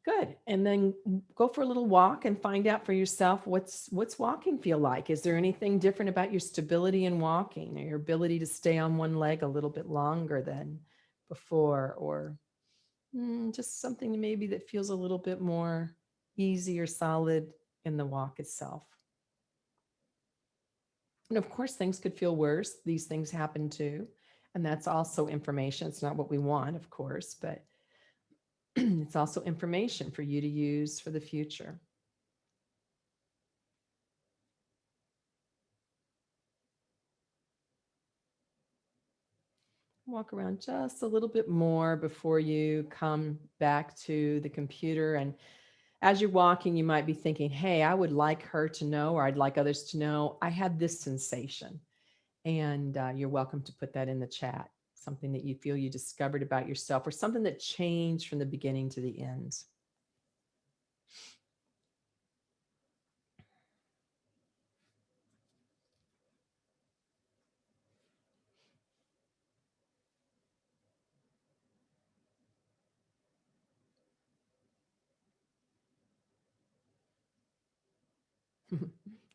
B: Good. And then go for a little walk and find out for yourself what's walking feel like. Is there anything different about your stability in walking or your ability to stay on one leg a little bit longer than before, or just something maybe that feels a little bit more easy or solid in the walk itself? And of course, things could feel worse. These things happen too. And that's also information. It's not what we want, of course, but it's also information for you to use for the future. Walk around just a little bit more before you come back to the computer. And as you're walking, you might be thinking, hey, I would like her to know, or I'd like others to know, I had this sensation. And you're welcome to put that in the chat, something that you feel you discovered about yourself or something that changed from the beginning to the end.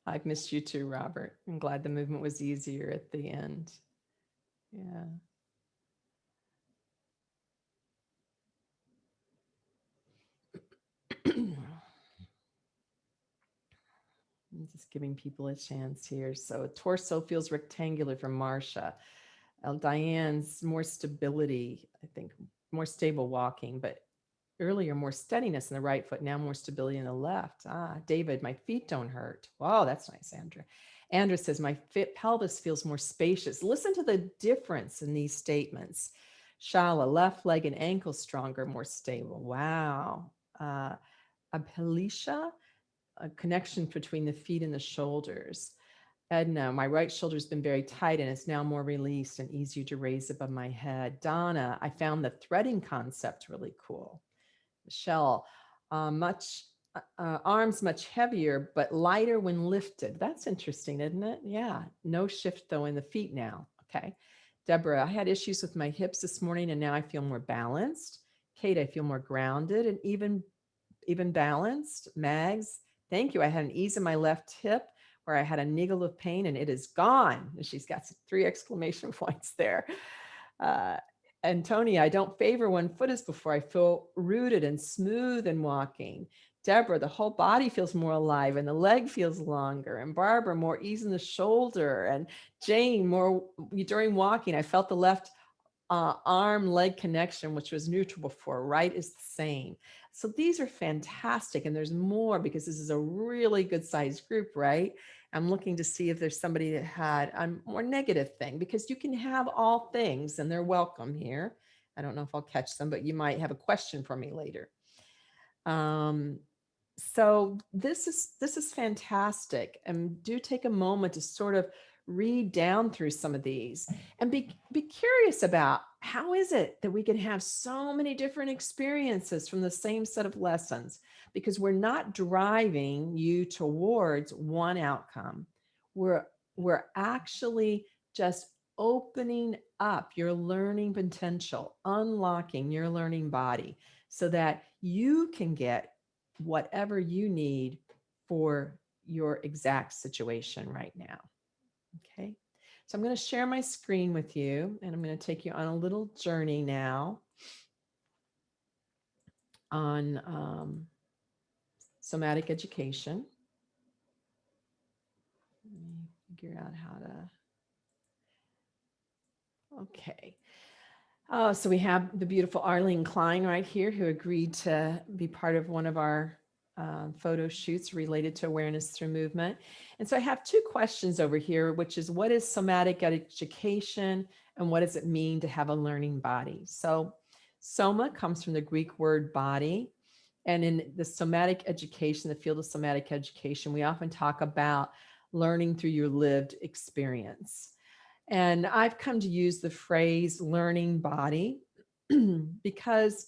B: I've missed you too, Robert. I'm glad the movement was easier at the end. Yeah. I'm just giving people a chance here. So torso feels rectangular for Marsha. Diane's more stability, I think, more stable walking, but earlier more steadiness in the right foot, now more stability in the left. David, my feet don't hurt. Wow, that's nice, Andrea. Andrea says, my pelvis feels more spacious. Listen to the difference in these statements. Shala, left leg and ankle stronger, more stable. Wow. Abhelisha, a connection between the feet and the shoulders. Edna, my right shoulder's been very tight and it's now more released and easier to raise above my head. Donna, I found the threading concept really cool. Michelle, arms much heavier, but lighter when lifted. That's interesting, isn't it? Yeah. No shift though in the feet now. Okay. Deborah, I had issues with my hips this morning and now I feel more balanced. Kate, I feel more grounded and even balanced. Mags, thank you. I had an ease in my left hip where I had a niggle of pain and it is gone. And she's got 3 exclamation points there. And Tony, I don't favor one foot as before. I feel rooted and smooth in walking. Deborah, the whole body feels more alive and the leg feels longer. And Barbara, more ease in the shoulder. And Jane, more during walking, I felt the left arm leg connection, which was neutral before. Right is the same. So these are fantastic. And there's more because this is a really good sized group, right? I'm looking to see if there's somebody that had a more negative thing, because you can have all things and they're welcome here. I don't know if I'll catch them, but you might have a question for me later. So this is fantastic. And do take a moment to sort of read down through some of these and be curious about how is it that we can have so many different experiences from the same set of lessons, because we're not driving you towards one outcome. We're actually just opening up your learning potential, unlocking your learning body so that you can get whatever you need for your exact situation right now. Okay, so I'm going to share my screen with you and I'm going to take you on a little journey now on somatic education. Let me figure out how to, okay. Oh, so we have the beautiful Arlene Klein right here who agreed to be part of one of our photo shoots related to awareness through movement. And so I have 2 questions over here, which is what is somatic education and what does it mean to have a learning body? So soma comes from the Greek word body. And in the somatic education, the field of somatic education, we often talk about learning through your lived experience. And I've come to use the phrase learning body because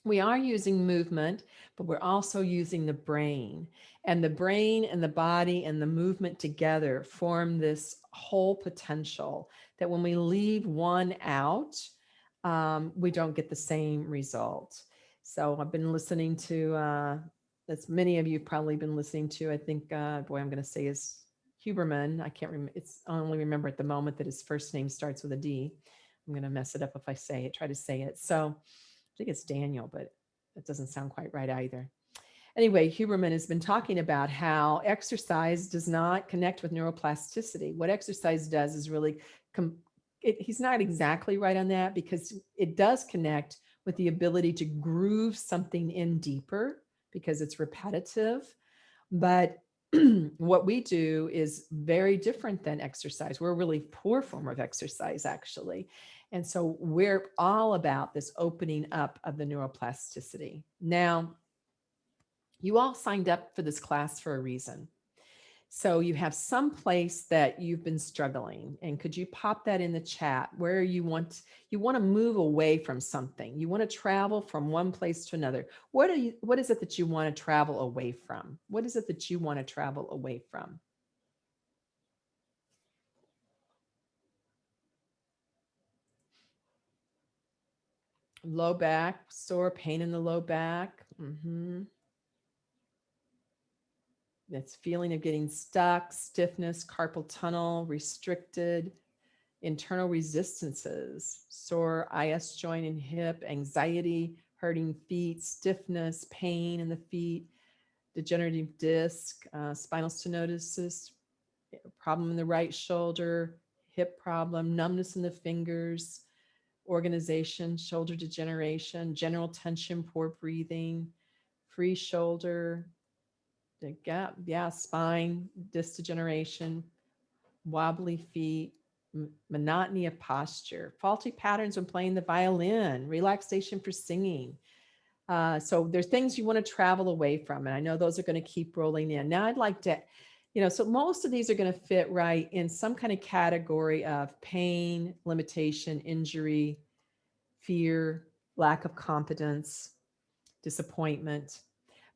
B: we are using movement, but we're also using the brain. And the brain and the body and the movement together form this whole potential that when we leave one out, we don't get the same result. So I've been listening to, as many of you have probably been listening to, I think, boy, I'm going to say is Huberman. I can't remember. It's I only remember at the moment that his first name starts with a D. I'm going to mess it up if I say it, try to say it. So I think it's Daniel, but that doesn't sound quite right either. Anyway, Huberman has been talking about how exercise does not connect with neuroplasticity. What exercise does is really, he's not exactly right on that, because it does connect with the ability to groove something in deeper because it's repetitive. But what we do is very different than exercise. We're a really poor form of exercise, actually. And so we're all about this opening up of the neuroplasticity. Now, you all signed up for this class for a reason. So you have some place that you've been struggling, and could you pop that in the chat where you want to move away from something? You want to travel from one place to another. What is it that you want to travel away from? What is it that you want to travel away from? Low back, sore, pain in the low back. That's feeling of getting stuck, stiffness, carpal tunnel, restricted, internal resistances, sore IS joint and hip, anxiety, hurting feet, stiffness, pain in the feet, degenerative disc, spinal stenosis, problem in the right shoulder, hip problem, numbness in the fingers, organization, shoulder degeneration, general tension, poor breathing, free shoulder, the gap, spine, disc degeneration, wobbly feet, monotony of posture, faulty patterns when playing the violin, relaxation for singing. So there's things you want to travel away from. And I know those are going to keep rolling in. Now I'd like to, so most of these are going to fit right in some kind of category of pain, limitation, injury, fear, lack of competence, disappointment.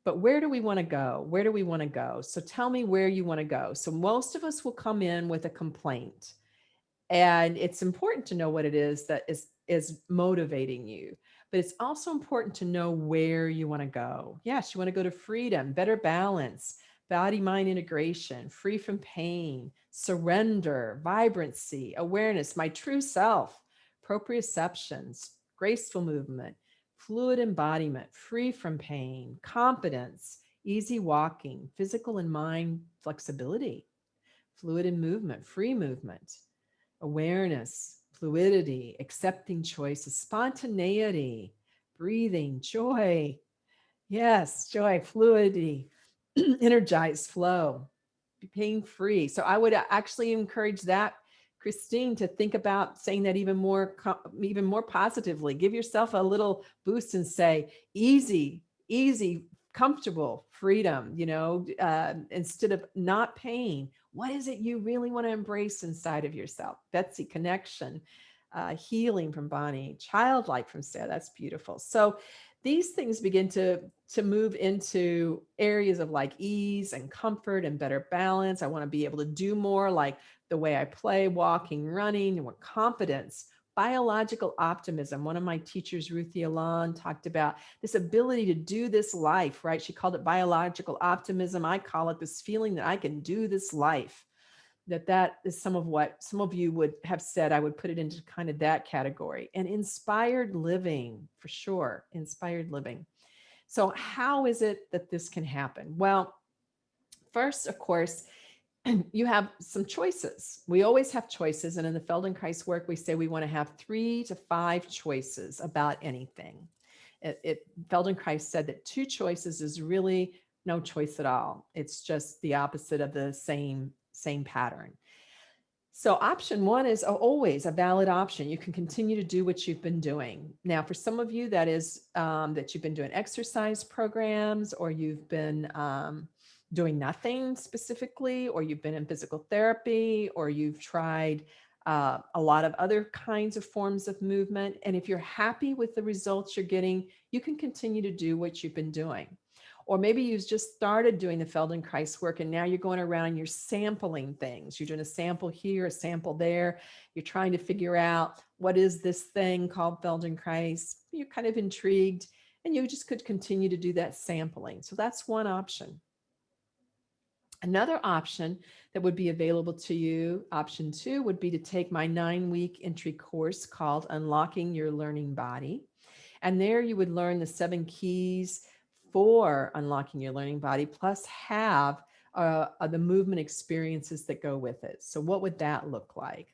B: But where do we want to go? Where do we want to go? So tell me where you want to go. So most of us will come in with a complaint. And it's important to know what it is that is motivating you. But it's also important to know where you want to go. Yes, you want to go to freedom, better balance, body-mind integration, free from pain, surrender, vibrancy, awareness, my true self, proprioceptions, graceful movement, fluid embodiment, free from pain, confidence, easy walking, physical and mind flexibility, fluid in movement, free movement, awareness, fluidity, accepting choices, spontaneity, breathing, joy. Yes, joy, fluidity, energized flow, pain free. So I would actually encourage that, Christine, to think about saying that even more positively. Give yourself a little boost and say easy, comfortable, freedom, instead of not pain. What is it you really want to embrace inside of yourself? Betsy, connection, healing from Bonnie, childlike from Sarah. That's beautiful. So these things begin to move into areas of like ease and comfort and better balance. I want to be able to do more like the way I play, walking, running, and more confidence. Biological optimism. One of my teachers, Ruthie Allen, talked about this ability to do this life, right? She called it biological optimism. I call it this feeling that I can do this life. That is some of what some of you would have said. I would put it into kind of that category. And inspired living, for sure, inspired living. So how is it that this can happen? Well, first, of course, you have some choices. We always have choices. And in the Feldenkrais work, we say we want to have 3 to 5 choices about anything. Feldenkrais said that 2 choices is really no choice at all. It's just the opposite of the same pattern. So option 1 is always a valid option. You can continue to do what you've been doing. Now, for some of you, that is that you've been doing exercise programs, or you've been doing nothing specifically, or you've been in physical therapy, or you've tried a lot of other kinds of forms of movement. And if you're happy with the results you're getting, you can continue to do what you've been doing. Or maybe you've just started doing the Feldenkrais work and now you're going around, you're sampling things. You're doing a sample here, a sample there. You're trying to figure out what is this thing called Feldenkrais. You're kind of intrigued and you just could continue to do that sampling. So that's one option. Another option that would be available to you, option 2, would be to take my 9-week entry course called Unlocking Your Learning Body. And there you would learn the 7 keys for unlocking your learning body, plus have the movement experiences that go with it. So what would that look like?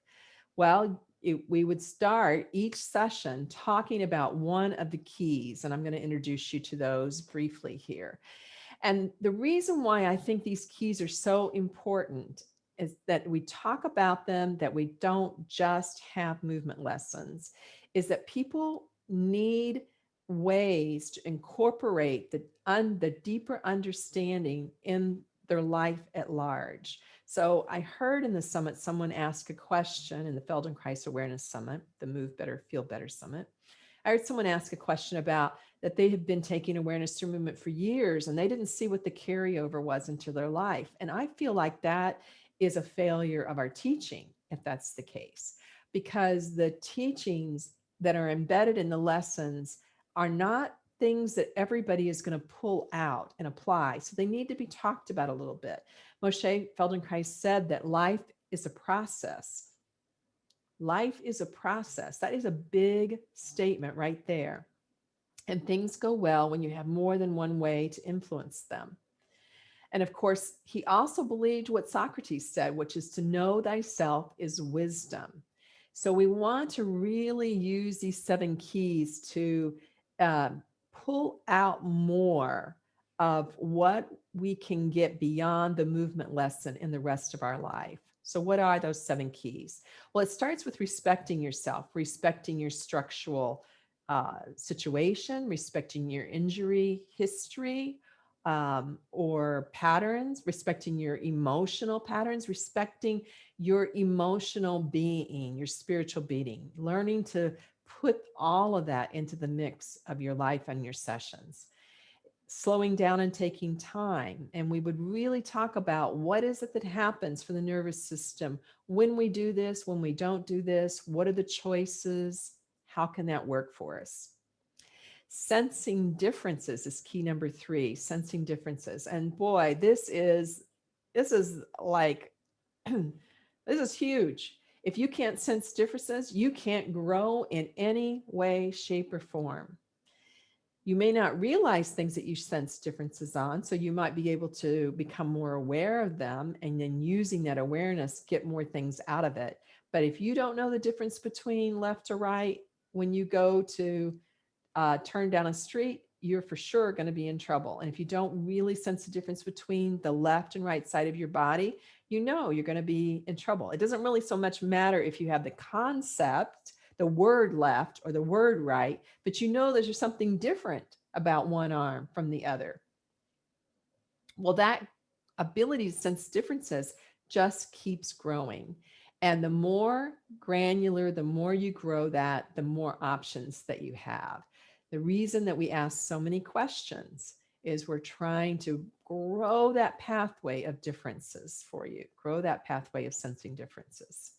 B: Well, we would start each session talking about one of the keys, and I'm going to introduce you to those briefly here. And the reason why I think these keys are so important is that we talk about them, that we don't just have movement lessons, is that people need ways to incorporate the deeper understanding in their life at large. So I heard in the summit, someone ask a question in the Feldenkrais Awareness Summit, the Move Better, Feel Better Summit. I heard someone ask a question about that they had been taking awareness through movement for years and they didn't see what the carryover was into their life. And I feel like that is a failure of our teaching, if that's the case, because the teachings that are embedded in the lessons are not things that everybody is going to pull out and apply. So they need to be talked about a little bit. Moshe Feldenkrais said that life is a process. Life is a process. That is a big statement right there. And things go well when you have more than one way to influence them. And of course, he also believed what Socrates said, which is to know thyself is wisdom. So we want to really use these 7 keys to uh, pull out more of what we can get beyond the movement lesson in the rest of our life. So what are those 7 keys? Well, it starts with respecting yourself, respecting your structural situation, respecting your injury history, or patterns, respecting your emotional patterns, respecting your emotional being, your spiritual being, learning to put all of that into the mix of your life and your sessions. Slowing down and taking time. And we would really talk about what is it that happens for the nervous system when we do this, when we don't do this, what are the choices, how can that work for us? Sensing differences is key number 3, sensing differences. And boy, this is like, this is huge. If you can't sense differences, you can't grow in any way, shape, or form. You may not realize things that you sense differences on, so you might be able to become more aware of them, and then using that awareness, get more things out of it. But if you don't know the difference between left to right when you go to turn down a street, you're for sure going to be in trouble. And if you don't really sense the difference between the left and right side of your body, you know you're going to be in trouble. It doesn't really so much matter if you have the concept, the word left or the word right, but you know there's something different about one arm from the other. Well, that ability to sense differences just keeps growing. And the more granular, the more you grow that, the more options that you have. The reason that we ask so many questions is we're trying to grow that pathway of differences for you, grow that pathway of sensing differences.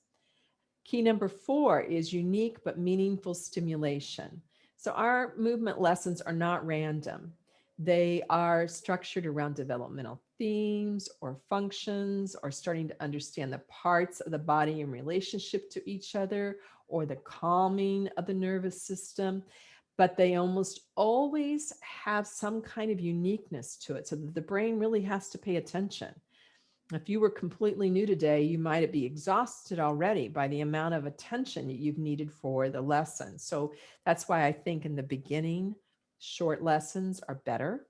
B: Key number 4 is unique but meaningful stimulation. So our movement lessons are not random. They are structured around developmental themes or functions, or starting to understand the parts of the body in relationship to each other, or the calming of the nervous system. But they almost always have some kind of uniqueness to it, so that the brain really has to pay attention. If you were completely new today, you might be exhausted already by the amount of attention that you've needed for the lesson. So that's why I think in the beginning, short lessons are better.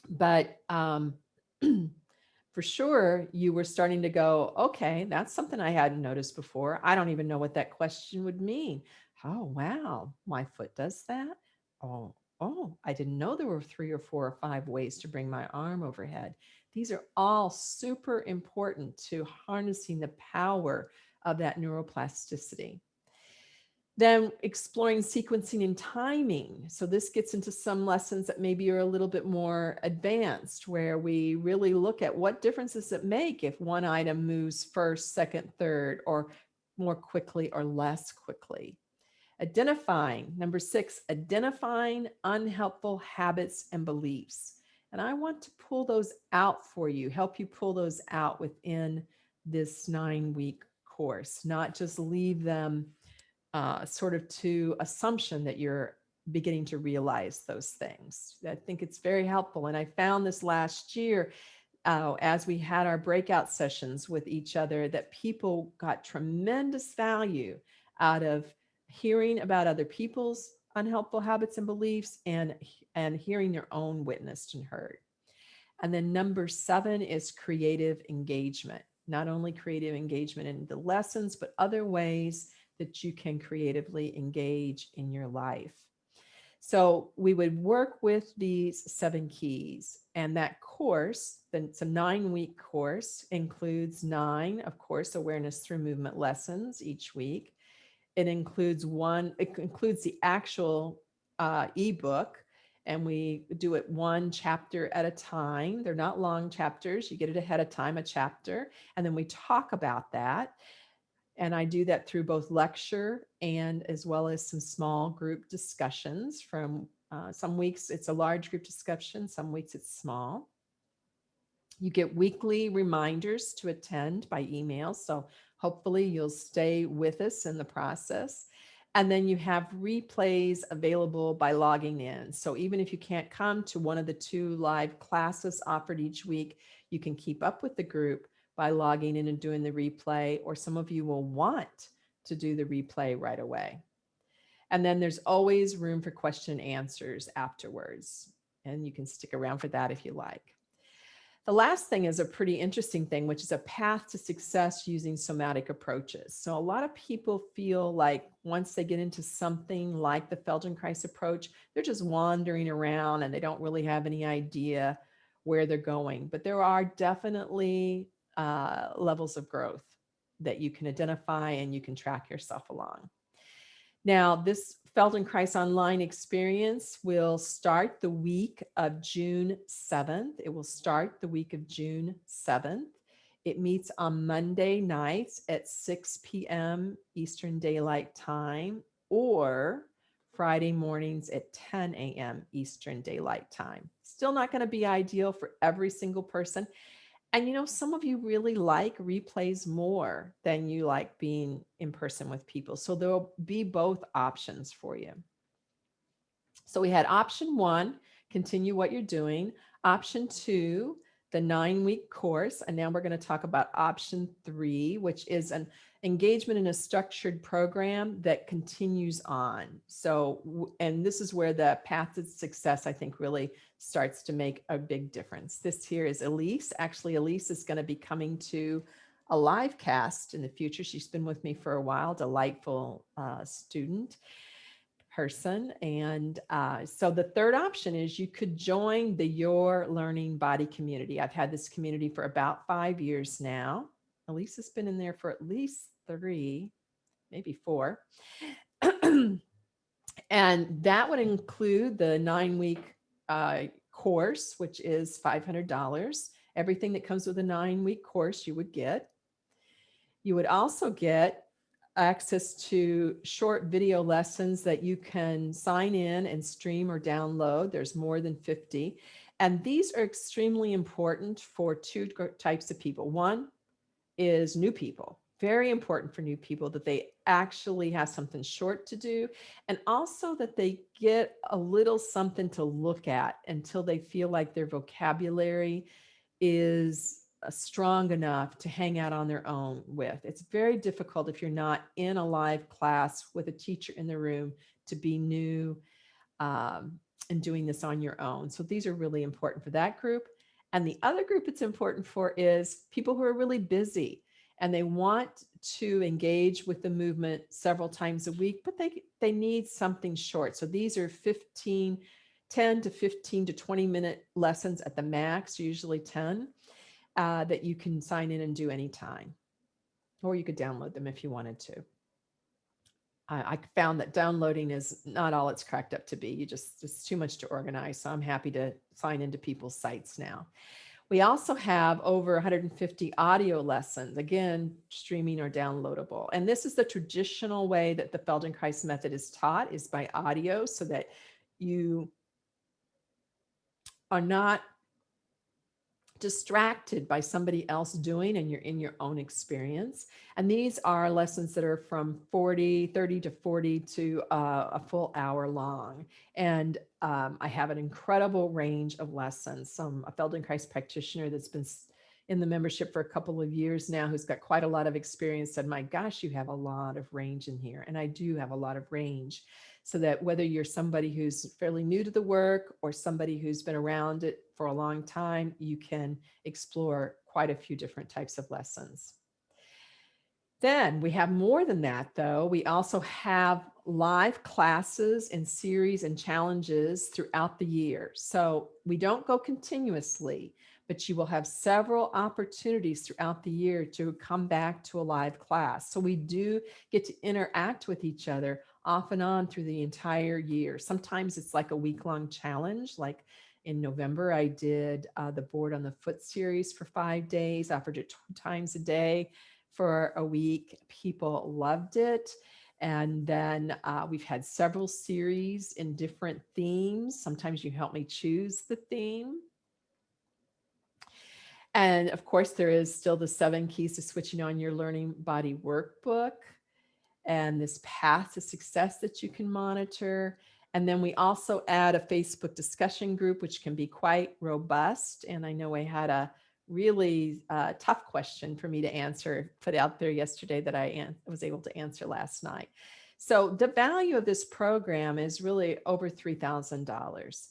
B: But for sure, you were starting to go, okay, that's something I hadn't noticed before. I don't even know what that question would mean. Oh, wow, my foot does that. Oh, I didn't know there were 3 or 4 or 5 ways to bring my arm overhead. These are all super important to harnessing the power of that neuroplasticity. Then exploring sequencing and timing. So this gets into some lessons that maybe are a little bit more advanced, where we really look at what differences it make if one item moves first, second, third, or more quickly or less quickly. Identifying, number 6, identifying unhelpful habits and beliefs. And I want to pull those out for you, help you pull those out within this 9-week course, not just leave them sort of to assumption that you're beginning to realize those things. I think it's very helpful. And I found this last year as we had our breakout sessions with each other, that people got tremendous value out of hearing about other people's unhelpful habits and beliefs, and hearing their own witnessed and heard. And then number 7 is creative engagement. Not only creative engagement in the lessons, but other ways that you can creatively engage in your life. So we would work with these 7 keys, and that course, then it's a 9-week course, includes 9, of course, awareness through movement lessons each week. It includes the actual ebook, and we do it 1 chapter at a time. They're not long chapters. You get it ahead of time, a chapter, and then we talk about that. And I do that through both lecture and as well as some small group discussions. From some weeks it's a large group discussion, some weeks it's small. You get weekly reminders to attend by email, so hopefully you'll stay with us in the process. And then you have replays available by logging in. So even if you can't come to one of the 2 live classes offered each week, you can keep up with the group by logging in and doing the replay, or some of you will want to do the replay right away. And then there's always room for question and answers afterwards. And you can stick around for that if you like. The last thing is a pretty interesting thing, which is a path to success using somatic approaches. So a lot of people feel like once they get into something like the Feldenkrais approach, they're just wandering around and they don't really have any idea where they're going. But there are definitely levels of growth that you can identify and you can track yourself along. Now, this Feldenkrais online experience will start the week of June 7th. It will start the week of June 7th. It meets on Monday nights at 6 p.m. Eastern Daylight Time, or Friday mornings at 10 a.m. Eastern Daylight Time. Still not going to be ideal for every single person. And you know, some of you really like replays more than you like being in person with people. So there'll be both options for you. So we had option 1, continue what you're doing. Option 2, the 9-week course. And now we're going to talk about option 3, which is an engagement in a structured program that continues on. So, and this is where the path to success, I think, really starts to make a big difference. This here is Elise. Actually, Elise is going to be coming to a live cast in the future. She's been with me for a while, delightful student person. And so the third option is you could join the Your Learning Body community. I've had this community for about 5 years now. Elise has been in there for at least 3, maybe 4. And that would include the 9-week course, which is $500. Everything that comes with a 9-week course you would get. You would also get access to short video lessons that you can sign in and stream or download. There's more than 50. And these are extremely important for 2 types of people. One is new people. Very important for new people that they actually have something short to do, and also that they get a little something to look at until they feel like their vocabulary is strong enough to hang out on their own with. It's very difficult if you're not in a live class with a teacher in the room to be new and doing this on your own. So these are really important for that group. And the other group it's important for is people who are really busy and they want to engage with the movement several times a week, but they need something short. So these are 10 to 15 to 20 minute lessons at the max, usually 10, that you can sign in and do anytime. Or you could download them if you wanted to. I found that downloading is not all it's cracked up to be. It's too much to organize. So I'm happy to sign into people's sites now. We also have over 150 audio lessons, again, streaming or downloadable. And this is the traditional way that the Feldenkrais method is taught, is by audio, so that you are not distracted by somebody else doing and you're in your own experience. And these are lessons that are from 30 to 40 to a full hour long. And I have an incredible range of lessons. A Feldenkrais practitioner that's been in the membership for a couple of years now, who's got quite a lot of experience, said, my gosh, you have a lot of range in here. And I do have a lot of range. So that whether you're somebody who's fairly new to the work or somebody who's been around it for a long time, you can explore quite a few different types of lessons. Then we have more than that, though. We also have live classes and series and challenges throughout the year. So we don't go continuously, but you will have several opportunities throughout the year to come back to a live class. So we do get to interact with each other off and on through the entire year. Sometimes it's like a week-long challenge. Like in November, I did the Board on the Foot series for 5 days, offered it 2 times a day for a week. People loved it. And then we've had several series in different themes. Sometimes you help me choose the theme. And of course, there is still the 7 keys to switching on your learning body workbook. and this path to success that you can monitor. And then we also add a Facebook discussion group, which can be quite robust. And I know I had a really tough question for me to answer, put out there yesterday that I was able to answer last night. So the value of this program is really over $3,000.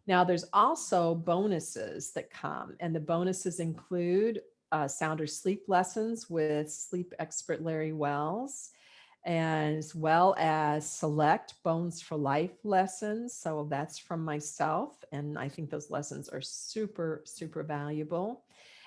B: Now, there's also bonuses that come, and the bonuses include sounder sleep lessons with sleep expert Larry Wells, and as well as select Bones for Life lessons. So that's from myself, and I think those lessons are super, super valuable.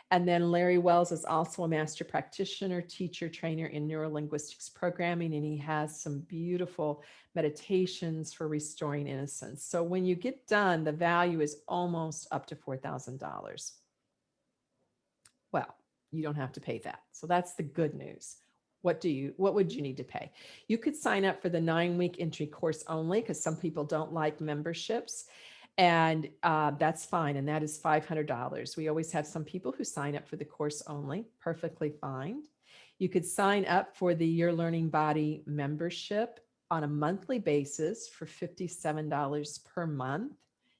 B: And then Larry Wells is also a master practitioner, teacher, trainer in neurolinguistics programming, and he has some beautiful meditations for restoring innocence. So when you get done, the value is almost up to $4,000. Well, you don't have to pay that. So that's the good news. What would you need to pay? You could sign up for the 9-week entry course only, because some people don't like memberships. And that's fine. And that is $500. We always have some people who sign up for the course only, perfectly fine. You could sign up for the Your Learning Body membership on a monthly basis for $57 per month.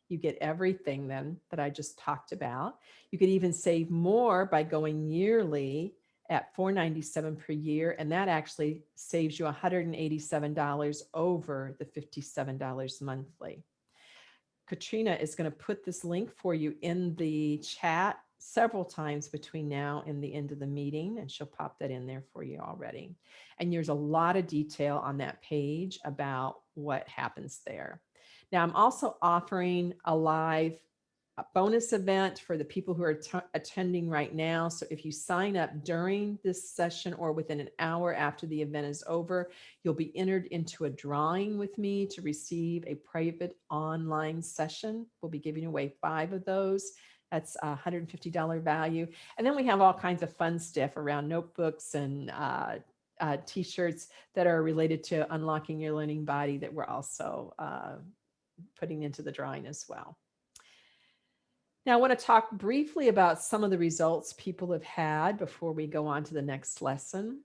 B: You get everything then that I just talked about. You could even save more by going yearly at $497 per year. And that actually saves you $187 over the $57 monthly. Katrina is going to put this link for you in the chat several times between now and the end of the meeting, and she'll pop that in there for you already. And there's a lot of detail on that page about what happens there. Now, I'm also offering a live bonus event for the people who are attending right now. So if you sign up during this session or within an hour after the event is over, you'll be entered into a drawing with me to receive a private online session. We'll be giving away 5 of those. That's a $150 value. And then we have all kinds of fun stuff around notebooks and t-shirts that are related to unlocking your learning body that we're also putting into the drawing as well. Now, I want to talk briefly about some of the results people have had before we go on to the next lesson.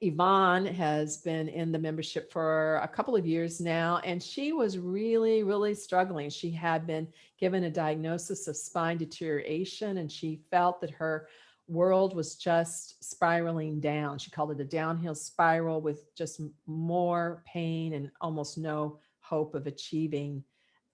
B: Yvonne has been in the membership for a couple of years now, and she was really, really struggling. She had been given a diagnosis of spine deterioration, and she felt that her world was just spiraling down. She called it a downhill spiral with just more pain and almost no hope of achieving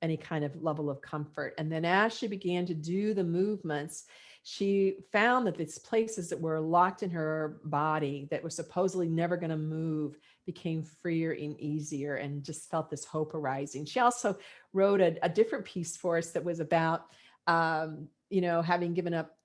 B: any kind of level of comfort. And then as she began to do the movements, she found that these places that were locked in her body that were supposedly never going to move became freer and easier, and just felt this hope arising. She also wrote a different piece for us that was about, having given up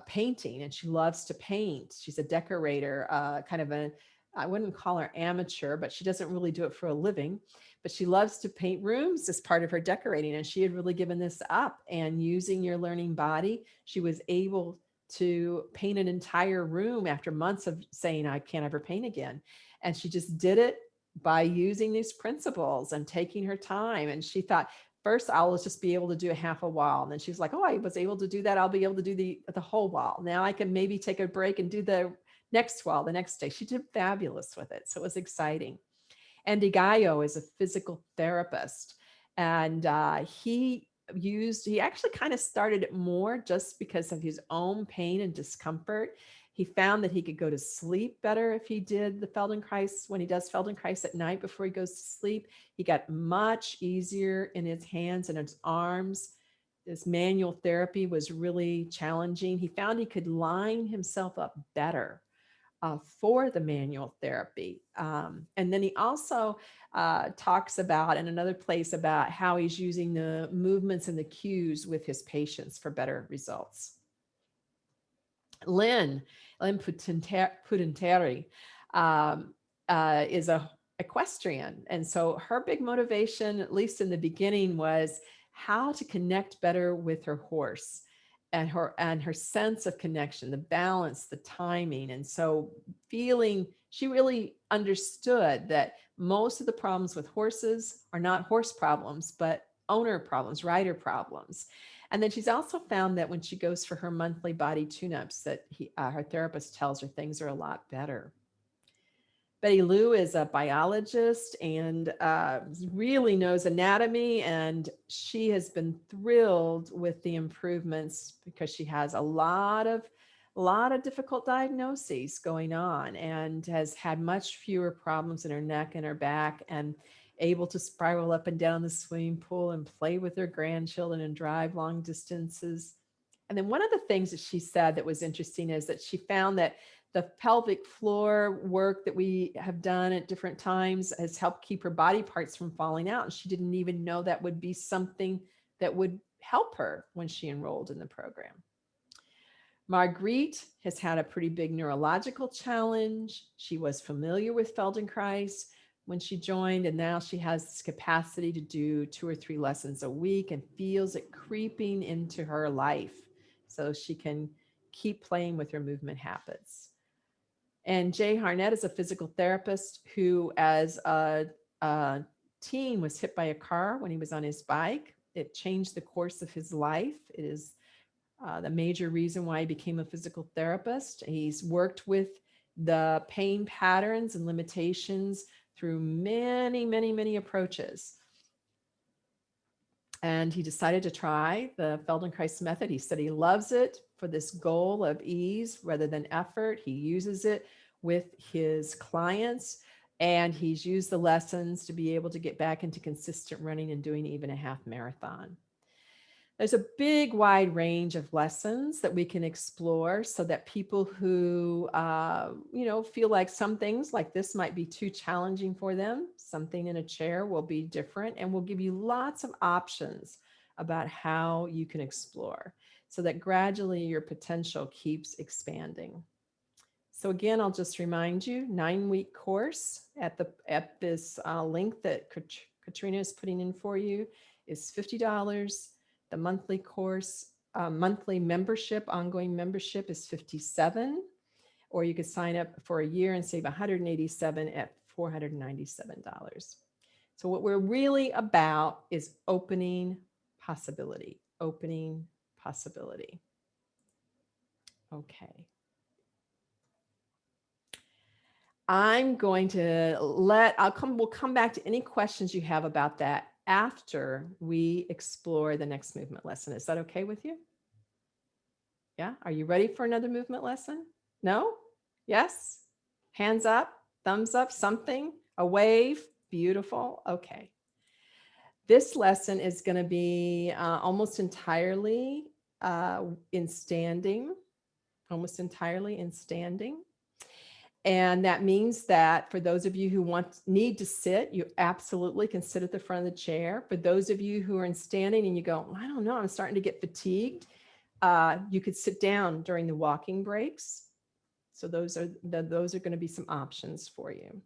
B: painting, and she loves to paint. She's a decorator, kind of I wouldn't call her amateur, but she doesn't really do it for a living, but she loves to paint rooms as part of her decorating. And she had really given this up, and using Your Learning Body, she was able to paint an entire room after months of saying, I can't ever paint again. And she just did it by using these principles and taking her time. And she thought, first, I'll just be able to do a half a wall. And then she was like, oh, I was able to do that. I'll be able to do the whole wall. Now I can maybe take a break and do the next wall the next day. She did fabulous with it. So it was exciting. Andy Guyo is a physical therapist, and he actually kind of started it more just because of his own pain and discomfort. He found that he could go to sleep better if he did the Feldenkrais, when he does Feldenkrais at night before he goes to sleep. He got much easier in his hands and his arms. This manual therapy was really challenging. He found he could line himself up better for the manual therapy. And then he also talks about, in another place, about how he's using the movements and the cues with his patients for better results. Lynn Putinteri is a equestrian. And so her big motivation, at least in the beginning, was how to connect better with her horse. And her sense of connection, the balance, the timing. And so she really understood that most of the problems with horses are not horse problems, but owner problems, rider problems. And then she's also found that when she goes for her monthly body tune-ups, that her therapist tells her things are a lot better. Betty Lou is a biologist and really knows anatomy, and she has been thrilled with the improvements because she has a lot of difficult diagnoses going on and has had much fewer problems in her neck and her back, and able to spiral up and down the swimming pool and play with her grandchildren and drive long distances. And then one of the things that she said that was interesting is that she found that the pelvic floor work that we have done at different times has helped keep her body parts from falling out. And she didn't even know that would be something that would help her when she enrolled in the program. Marguerite has had a pretty big neurological challenge. She was familiar with Feldenkrais when she joined, and now she has this capacity to do 2 or 3 lessons a week and feels it creeping into her life so she can keep playing with her movement habits. And Jay Harnett is a physical therapist who, as a teen, was hit by a car when he was on his bike. It changed the course of his life. It is the major reason why he became a physical therapist. He's worked with the pain patterns and limitations through many, many, many approaches. And he decided to try the Feldenkrais method. He said he loves it for this goal of ease rather than effort. He uses it with his clients, and he's used the lessons to be able to get back into consistent running and doing even a half marathon. There's a big wide range of lessons that we can explore so that people who, feel like some things like this might be too challenging for them, something in a chair will be different, and we'll give you lots of options about how you can explore so that gradually your potential keeps expanding. So again, I'll just remind you, 9-week course at this link that Katrina is putting in for you is $50. The monthly course, monthly membership, ongoing membership is $57, or you could sign up for a year and save $187 at $497. So what we're really about is opening possibility, opening possibility. Okay. I'm going to we'll come back to any questions you have about that after we explore the next movement lesson. Is that okay with you? Yeah. Are you ready for another movement lesson? No? Yes? Hands up, thumbs up, something, a wave. Beautiful. Okay. This lesson is going to be almost entirely in standing, almost entirely in standing. And that means that for those of you who need to sit, you absolutely can sit at the front of the chair. For those of you who are in standing and you go, I don't know, I'm starting to get fatigued, you could sit down during the walking breaks. So those are going to be some options for you.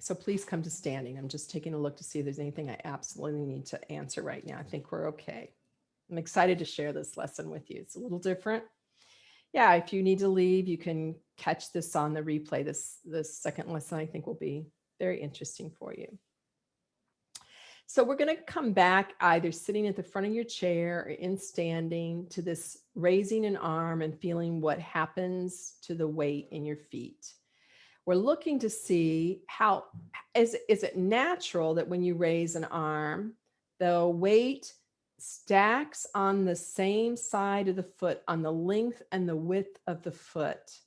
B: So please come to standing. I'm just taking a look to see if there's anything I absolutely need to answer right now. I think we're okay. I'm excited to share this lesson with you. It's a little different. Yeah, if you need to leave, you can catch this on the replay. This second lesson, I think, will be very interesting for you. So we're going to come back either sitting at the front of your chair or in standing to this raising an arm and feeling what happens to the weight in your feet. We're looking to see how, is it natural that when you raise an arm, the weight stacks on the same side of the foot, on the length and the width of the foot?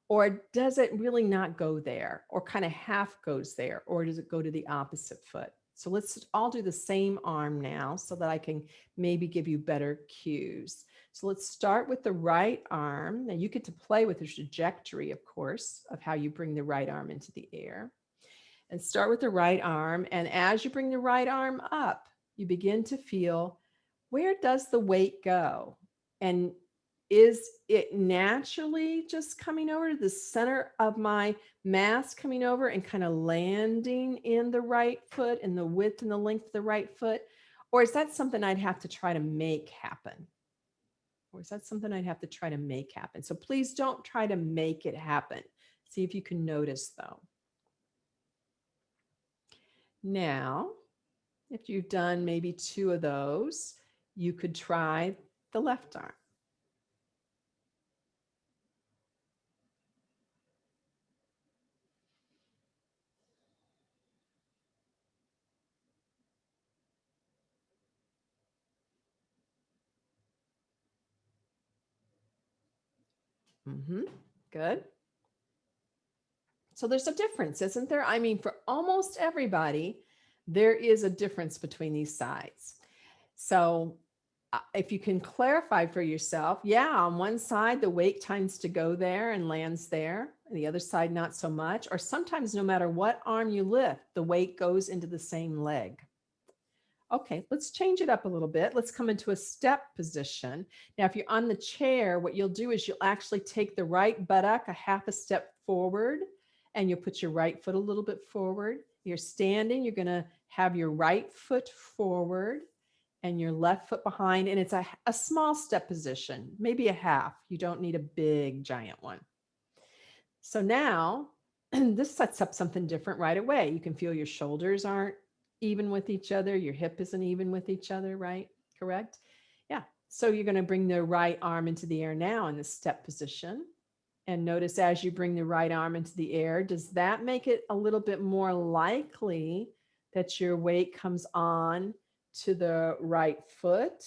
B: Or does it really not go there, or kind of half goes there, or does it go to the opposite foot? So let's all do the same arm now so that I can maybe give you better cues. So let's start with the right arm. Now you get to play with the trajectory, of course, of how you bring the right arm into the air. And start with the right arm. And as you bring the right arm up, you begin to feel, where does the weight go? And is it naturally just coming over to the center of my mass, coming over and kind of landing in the right foot and the width and the length of the right foot? Or is that something I'd have to try to make happen? So please don't try to make it happen. See if you can notice though. Now, if you've done maybe 2 of those, you could try the left arm. Good. So there's a difference, isn't there? I mean, for almost everybody, there is a difference between these sides. So if you can clarify for yourself, yeah, on one side, the weight tends to go there and lands there, and the other side, not so much. Or sometimes no matter what arm you lift, the weight goes into the same leg. Okay, let's change it up a little bit. Let's come into a step position. Now, if you're on the chair, what you'll do is you'll actually take the right buttock a half a step forward, and you'll put your right foot a little bit forward. You're standing, you're going to have your right foot forward and your left foot behind, and it's a small step position, maybe a half. You don't need a big, giant one. So now, this sets up something different right away. You can feel your shoulders aren't even with each other. Your hip isn't even with each other, right? Correct? Yeah. So you're going to bring the right arm into the air now in the step position. And notice as you bring the right arm into the air, does that make it a little bit more likely that your weight comes on to the right foot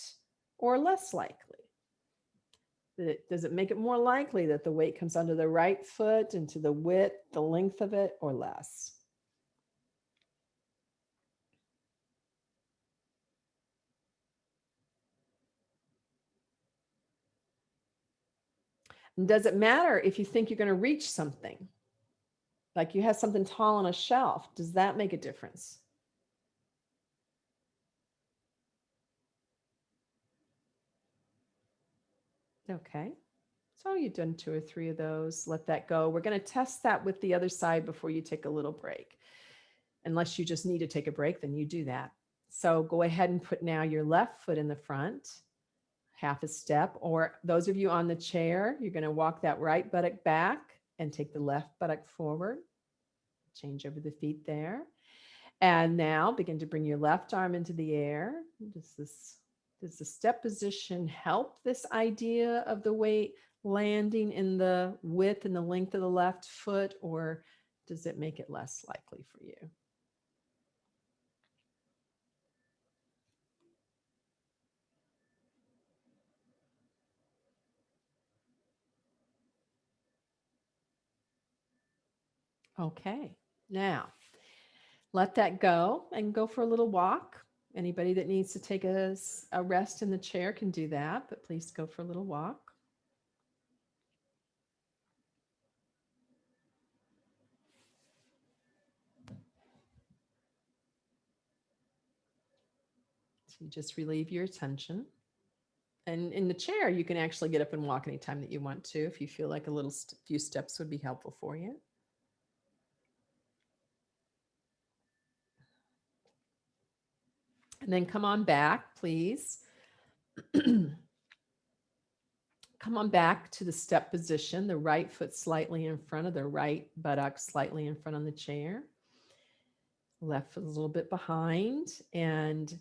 B: or less likely? Does it make it more likely that the weight comes onto the right foot and to the width, the length of it, or less? And does it matter if you think you're going to reach something? Like you have something tall on a shelf, does that make a difference? Okay. So you've done 2 or 3 of those. Let that go. We're going to test that with the other side before you take a little break. Unless you just need to take a break, then you do that. So go ahead and put now your left foot in the front, half a step, or those of you on the chair, you're going to walk that right buttock back and take the left buttock forward. Change over the feet there. And now begin to bring your left arm into the air. Does the step position help this idea of the weight landing in the width and the length of the left foot, or does it make it less likely for you? Okay, now let that go and go for a little walk. Anybody that needs to take a rest in the chair can do that, but please go for a little walk. So you just relieve your attention. And in the chair, you can actually get up and walk anytime that you want to, if you feel like a little few steps would be helpful for you. And then come on back, please. Come on back to the step position, the right foot slightly in front of the right buttock, slightly in front on the chair. Left foot a little bit behind, and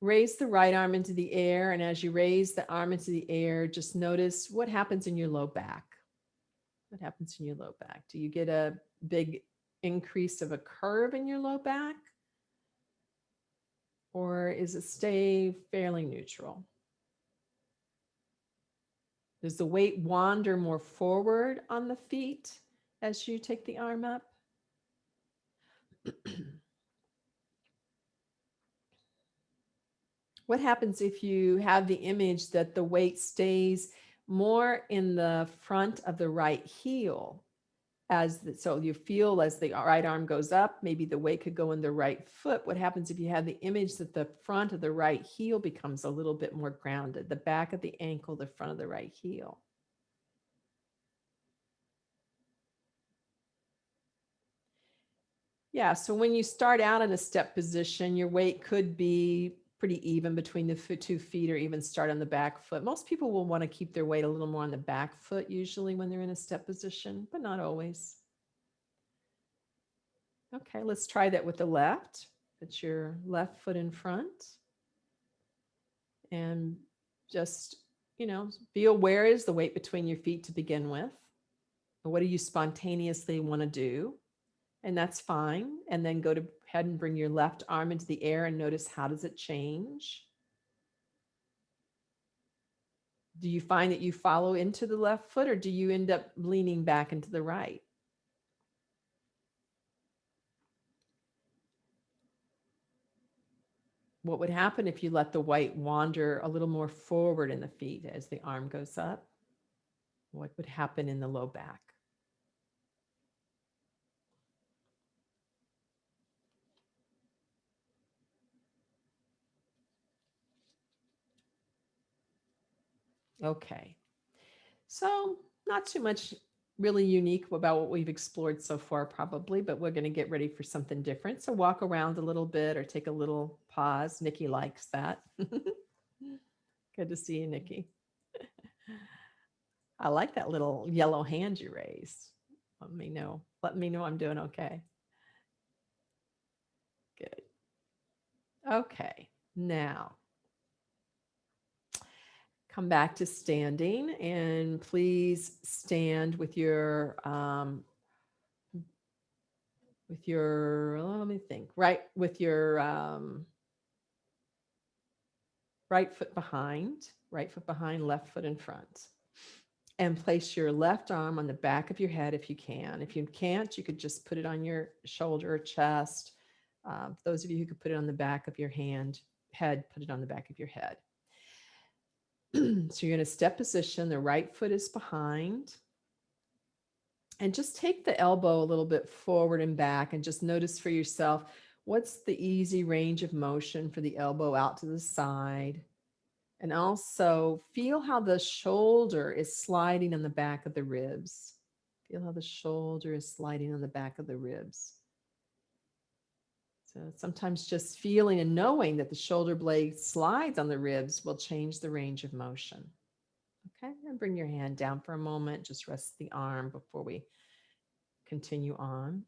B: raise the right arm into the air. And as you raise the arm into the air, just notice what happens in your low back. What happens in your low back? Do you get a big increase of a curve in your low back? Or is it stay fairly neutral? Does the weight wander more forward on the feet as you take the arm up? What happens if you have the image that the weight stays more in the front of the right heel? So you feel as the right arm goes up, maybe the weight could go in the right foot. What happens if you have the image that the front of the right heel becomes a little bit more grounded, the back of the ankle, the front of the right heel? Yeah, so when you start out in a step position, your weight could be pretty even between the 2 feet, or even start on the back foot. Most people will want to keep their weight a little more on the back foot usually when they're in a step position, but not always. Okay, let's try that with the left. Put your left foot in front And just, be aware, is the weight between your feet to begin with. What do you spontaneously want to do? And that's fine. And then go ahead and bring your left arm into the air and notice, how does it change? Do you find that you follow into the left foot, or do you end up leaning back into the right? What would happen if you let the weight wander a little more forward in the feet as the arm goes up? What would happen in the low back? Okay. So not too much really unique about what we've explored so far, probably, but we're going to get ready for something different. So walk around a little bit or take a little pause. Nikki likes that. Good to see you, Nikki. I like that little yellow hand you raised. Let me know I'm doing okay. Good. Okay. Now come back to standing, and please stand with your let me think, right, with your right foot behind, left foot in front. And place your left arm on the back of your head if you can. If you can't, you could just put it on your shoulder or chest. Those of you who could put it on the back of your head, put it on the back of your head. So you're in a step position. The right foot is behind. And just take the elbow a little bit forward and back, and just notice for yourself, what's the easy range of motion for the elbow out to the side. And also feel how the shoulder is sliding on the back of the ribs. Feel how the shoulder is sliding on the back of the ribs. So sometimes just feeling and knowing that the shoulder blade slides on the ribs will change the range of motion. Okay, and bring your hand down for a moment. Just rest the arm before we continue on.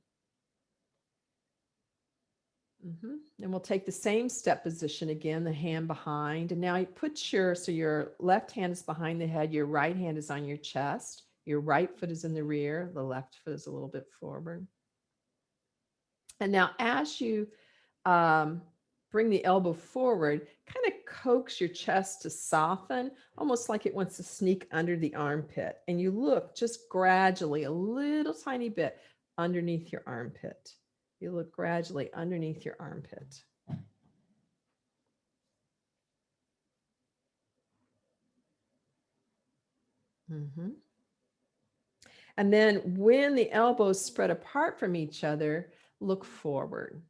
B: And we'll take the same step position again, the hand behind. And now you put your left hand is behind the head, your right hand is on your chest, your right foot is in the rear, the left foot is a little bit forward. And now as you bring the elbow forward, kind of coax your chest to soften, almost like it wants to sneak under the armpit. And you look just gradually a little tiny bit underneath your armpit. You look gradually underneath your armpit. And then when the elbows spread apart from each other, look forward.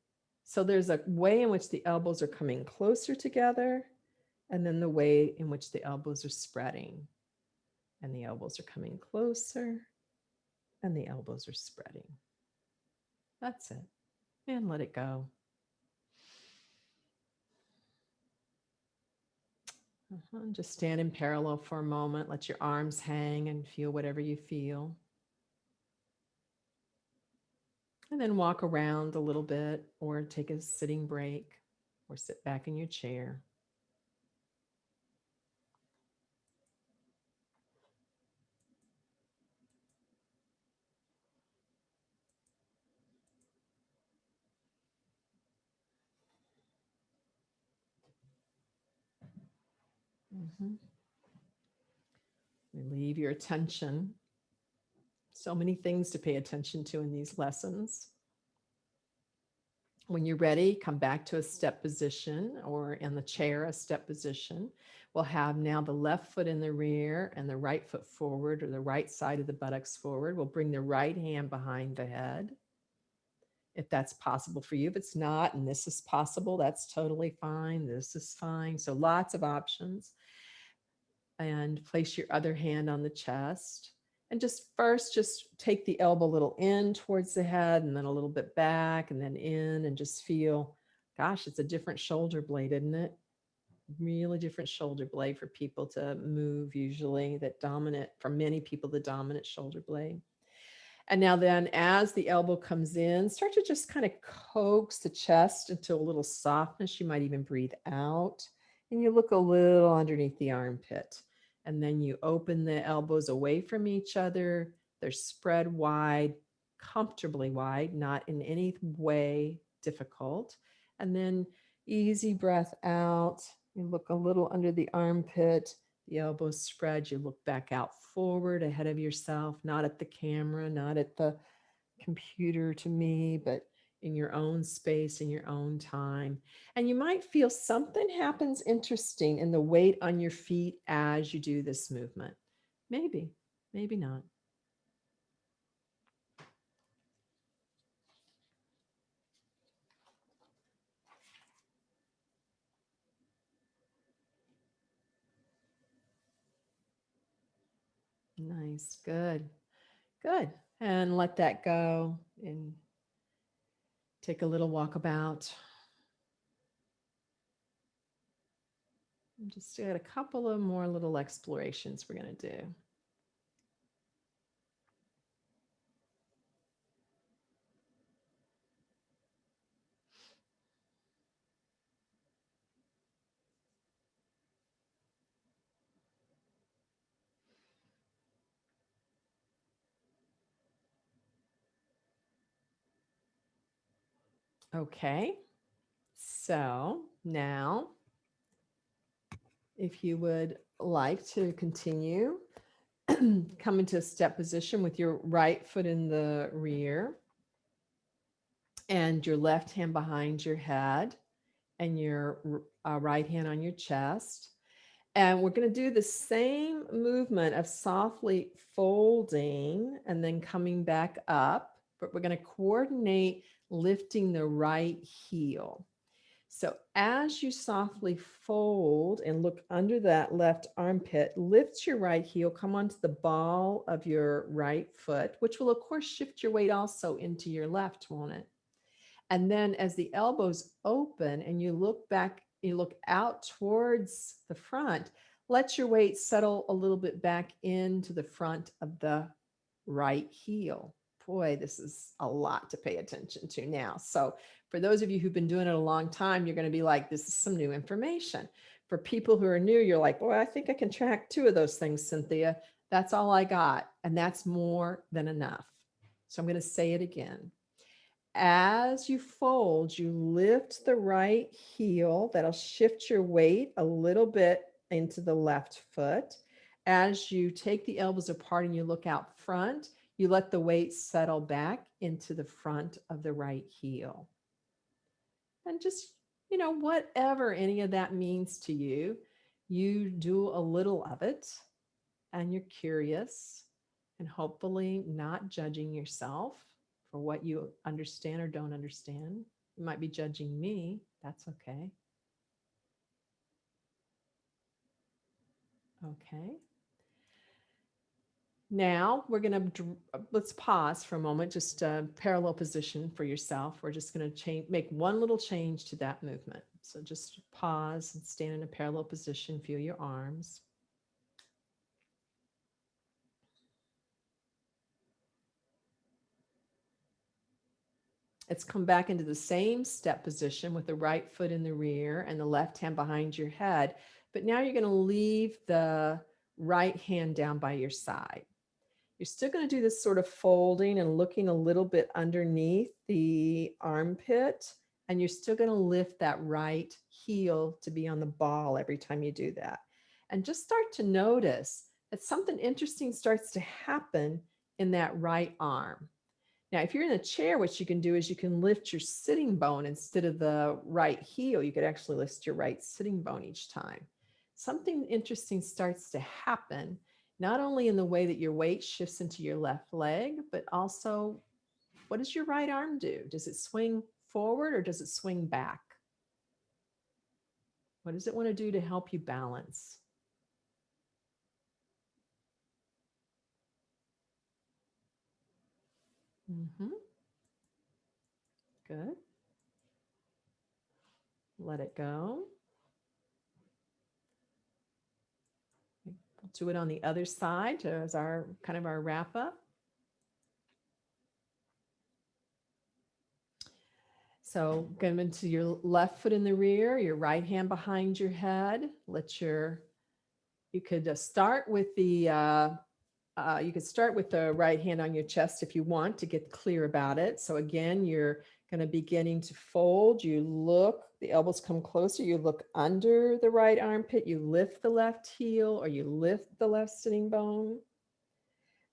B: So there's a way in which the elbows are coming closer together, and then the way in which the elbows are spreading. And the elbows are coming closer, and the elbows are spreading. That's it. And let it go. Just stand in parallel for a moment. Let your arms hang and feel whatever you feel. And then walk around a little bit, or take a sitting break, or sit back in your chair. Relieve your attention. So many things to pay attention to in these lessons. When you're ready, come back to a step position, or in the chair, a step position. We'll have now the left foot in the rear and the right foot forward, or the right side of the buttocks forward. We'll bring the right hand behind the head, if that's possible for you. If it's not, and this is possible, that's totally fine. This is fine. So lots of options. And place your other hand on the chest. And just take the elbow a little in towards the head, and then a little bit back, and then in, and just feel, gosh, it's a different shoulder blade, isn't it? Really different shoulder blade for people to move, usually for many people, the dominant shoulder blade. And now then, as the elbow comes in, start to just kind of coax the chest into a little softness. You might even breathe out and you look a little underneath the armpit. And then you open the elbows away from each other. They're spread wide, comfortably wide, not in any way difficult. And then easy breath out. You look a little under the armpit, the elbows spread. You look back out forward ahead of yourself, not at the camera, not at the computer to me, but in your own space, in your own time. And you might feel something happens interesting in the weight on your feet as you do this movement. Maybe, maybe not. Nice, good, good. And let that go and take a little walkabout. Just got a couple of more little explorations we're going to do. Okay, so now if you would like to continue, come into a step position with your right foot in the rear and your left hand behind your head and your right hand on your chest. And we're going to do the same movement of softly folding and then coming back up, but we're going to coordinate lifting the right heel. So as you softly fold and look under that left armpit, lift your right heel, come onto the ball of your right foot, which will of course shift your weight also into your left, won't it? And then as the elbows open and you look back, you look out towards the front, let your weight settle a little bit back into the front of the right heel. Boy, this is a lot to pay attention to now. So for those of you who've been doing it a long time, you're going to be like, this is some new information. For people who are new, you're like, well, I think I can track 2 of those things, Cynthia. That's all I got. And that's more than enough. So I'm going to say it again. As you fold, you lift the right heel. That'll shift your weight a little bit into the left foot. As you take the elbows apart and you look out front, you let the weight settle back into the front of the right heel. And just, whatever any of that means to you, you do a little of it and you're curious and hopefully not judging yourself for what you understand or don't understand. You might be judging me. That's okay. Okay. Now we're going to, let's pause for a moment, just a parallel position for yourself. We're just going to make one little change to that movement. So just pause and stand in a parallel position, feel your arms. It's come back into the same step position with the right foot in the rear and the left hand behind your head. But now you're going to leave the right hand down by your side. You're still going to do this sort of folding and looking a little bit underneath the armpit. And you're still going to lift that right heel to be on the ball every time you do that. And just start to notice that something interesting starts to happen in that right arm. Now, if you're in a chair, what you can do is you can lift your sitting bone instead of the right heel. You could actually lift your right sitting bone each time. Something interesting starts to happen, not only in the way that your weight shifts into your left leg, but also what does your right arm do? Does it swing forward or does it swing back? What does it want to do to help you balance? Good. Let it go. We'll do it on the other side as our kind of our wrap up. So go into your left foot in the rear, your right hand behind your head. You could start with the right hand on your chest if you want to get clear about it. So again, you're going to beginning to fold. You look, the elbows come closer. You look under the right armpit. You lift the left heel or you lift the left sitting bone.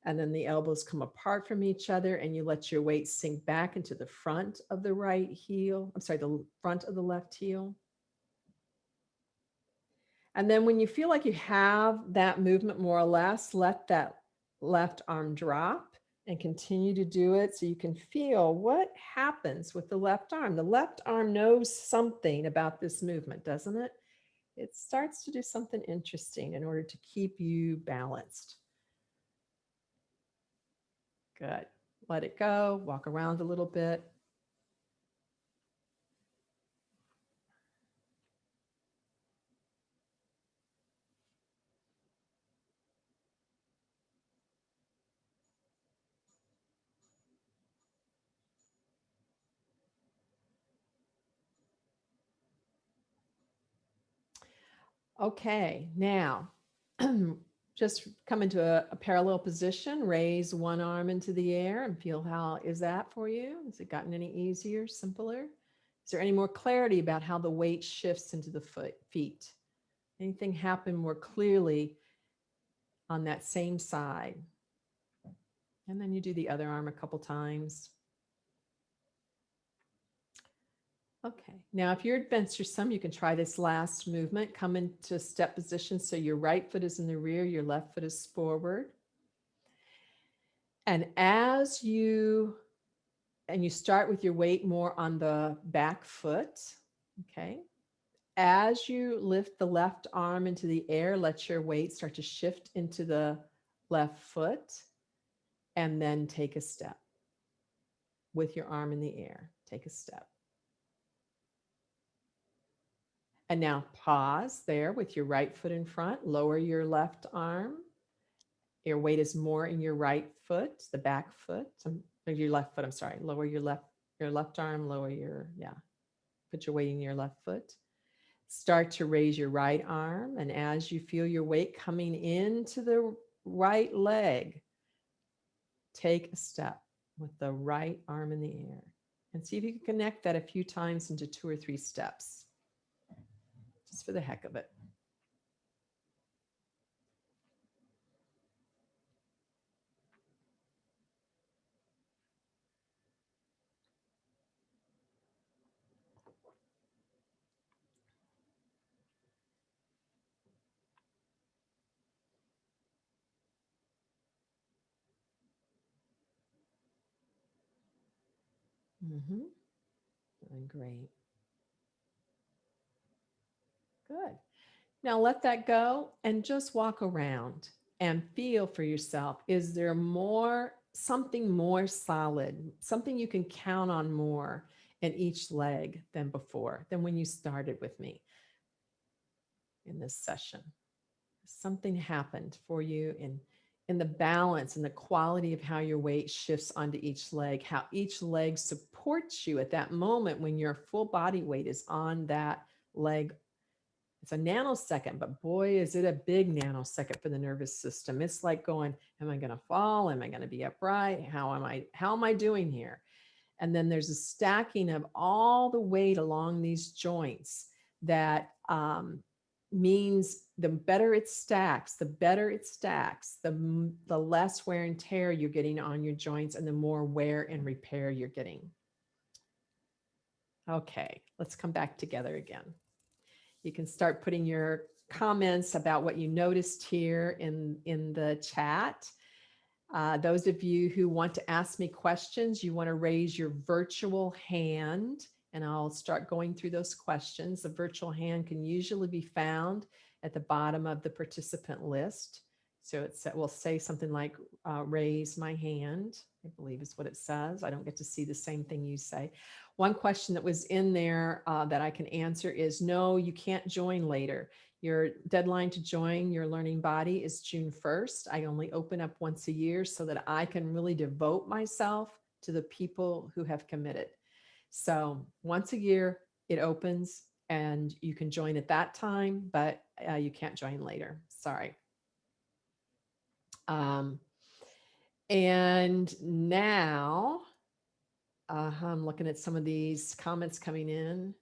B: And then the elbows come apart from each other and you let your weight sink back into the front of the right heel. I'm sorry, the front of the left heel. And then when you feel like you have that movement more or less, let that left arm drop and continue to do it so you can feel what happens with the left arm. The left arm knows something about this movement, doesn't it? It starts to do something interesting in order to keep you balanced. Good. Let it go. Walk around a little bit. Okay, now just come into a parallel position, raise one arm into the air and feel how is that for you? Has it gotten any easier, simpler? Is there any more clarity about how the weight shifts into the feet? Anything happen more clearly on that same side? And then you do the other arm a couple times. Okay, now if you're adventuresome, you can try this last movement. Come into step position so your right foot is in the rear, your left foot is forward. And you start with your weight more on the back foot, okay? As you lift the left arm into the air, let your weight start to shift into the left foot and then take a step with your arm in the air. Take a step. And now pause there with your right foot in front, lower your left arm. Your weight is more in your right foot, the back foot, or your left foot, I'm sorry. Lower your left arm, put your weight in your left foot. Start to raise your right arm. And as you feel your weight coming into the right leg, take a step with the right arm in the air. And see if you can connect that a few times into 2 or 3 steps, just for the heck of it. Doing great. Good. Now let that go and just walk around and feel for yourself. Is there something more solid, something you can count on more in each leg than when you started with me in this session? Something happened for you in the balance and the quality of how your weight shifts onto each leg, how each leg supports you at that moment when your full body weight is on that leg. It's a nanosecond, but boy, is it a big nanosecond for the nervous system. It's like going, am I going to fall? Am I going to be upright? How am I doing here? And then there's a stacking of all the weight along these joints that means the better it stacks, the less wear and tear you're getting on your joints and the more wear and repair you're getting. Okay, let's come back together again. You can start putting your comments about what you noticed here in the chat. Those of you who want to ask me questions, you want to raise your virtual hand and I'll start going through those questions. The virtual hand can usually be found at the bottom of the participant list. So it will say something like raise my hand, I believe is what it says. I don't get to see the same thing you say. One question that was in there that I can answer is no, you can't join later. Your deadline to join your learning body is June 1st. I only open up once a year so that I can really devote myself to the people who have committed. So once a year it opens, and you can join at that time, but you can't join later. Sorry. And now I'm looking at some of these comments coming in.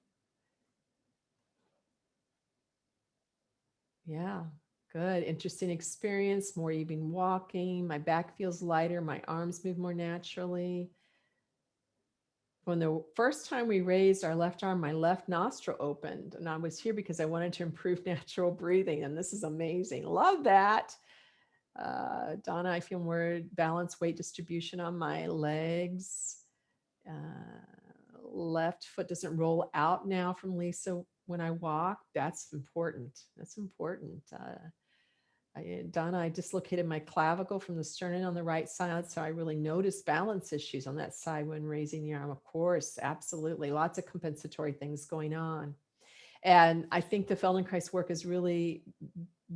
B: Yeah, good. Interesting experience, more even walking. My back feels lighter. My arms move more naturally. When the first time we raised our left arm, my left nostril opened, and I was here because I wanted to improve natural breathing. And this is amazing. Love that. Donna, I feel more balanced weight distribution on my legs. Left foot doesn't roll out now from Lisa when I walk. That's important. That's important. Donna, I dislocated my clavicle from the sternum on the right side, so I really noticed balance issues on that side when raising the arm. Of course, absolutely. Lots of compensatory things going on. And I think the Feldenkrais work is really,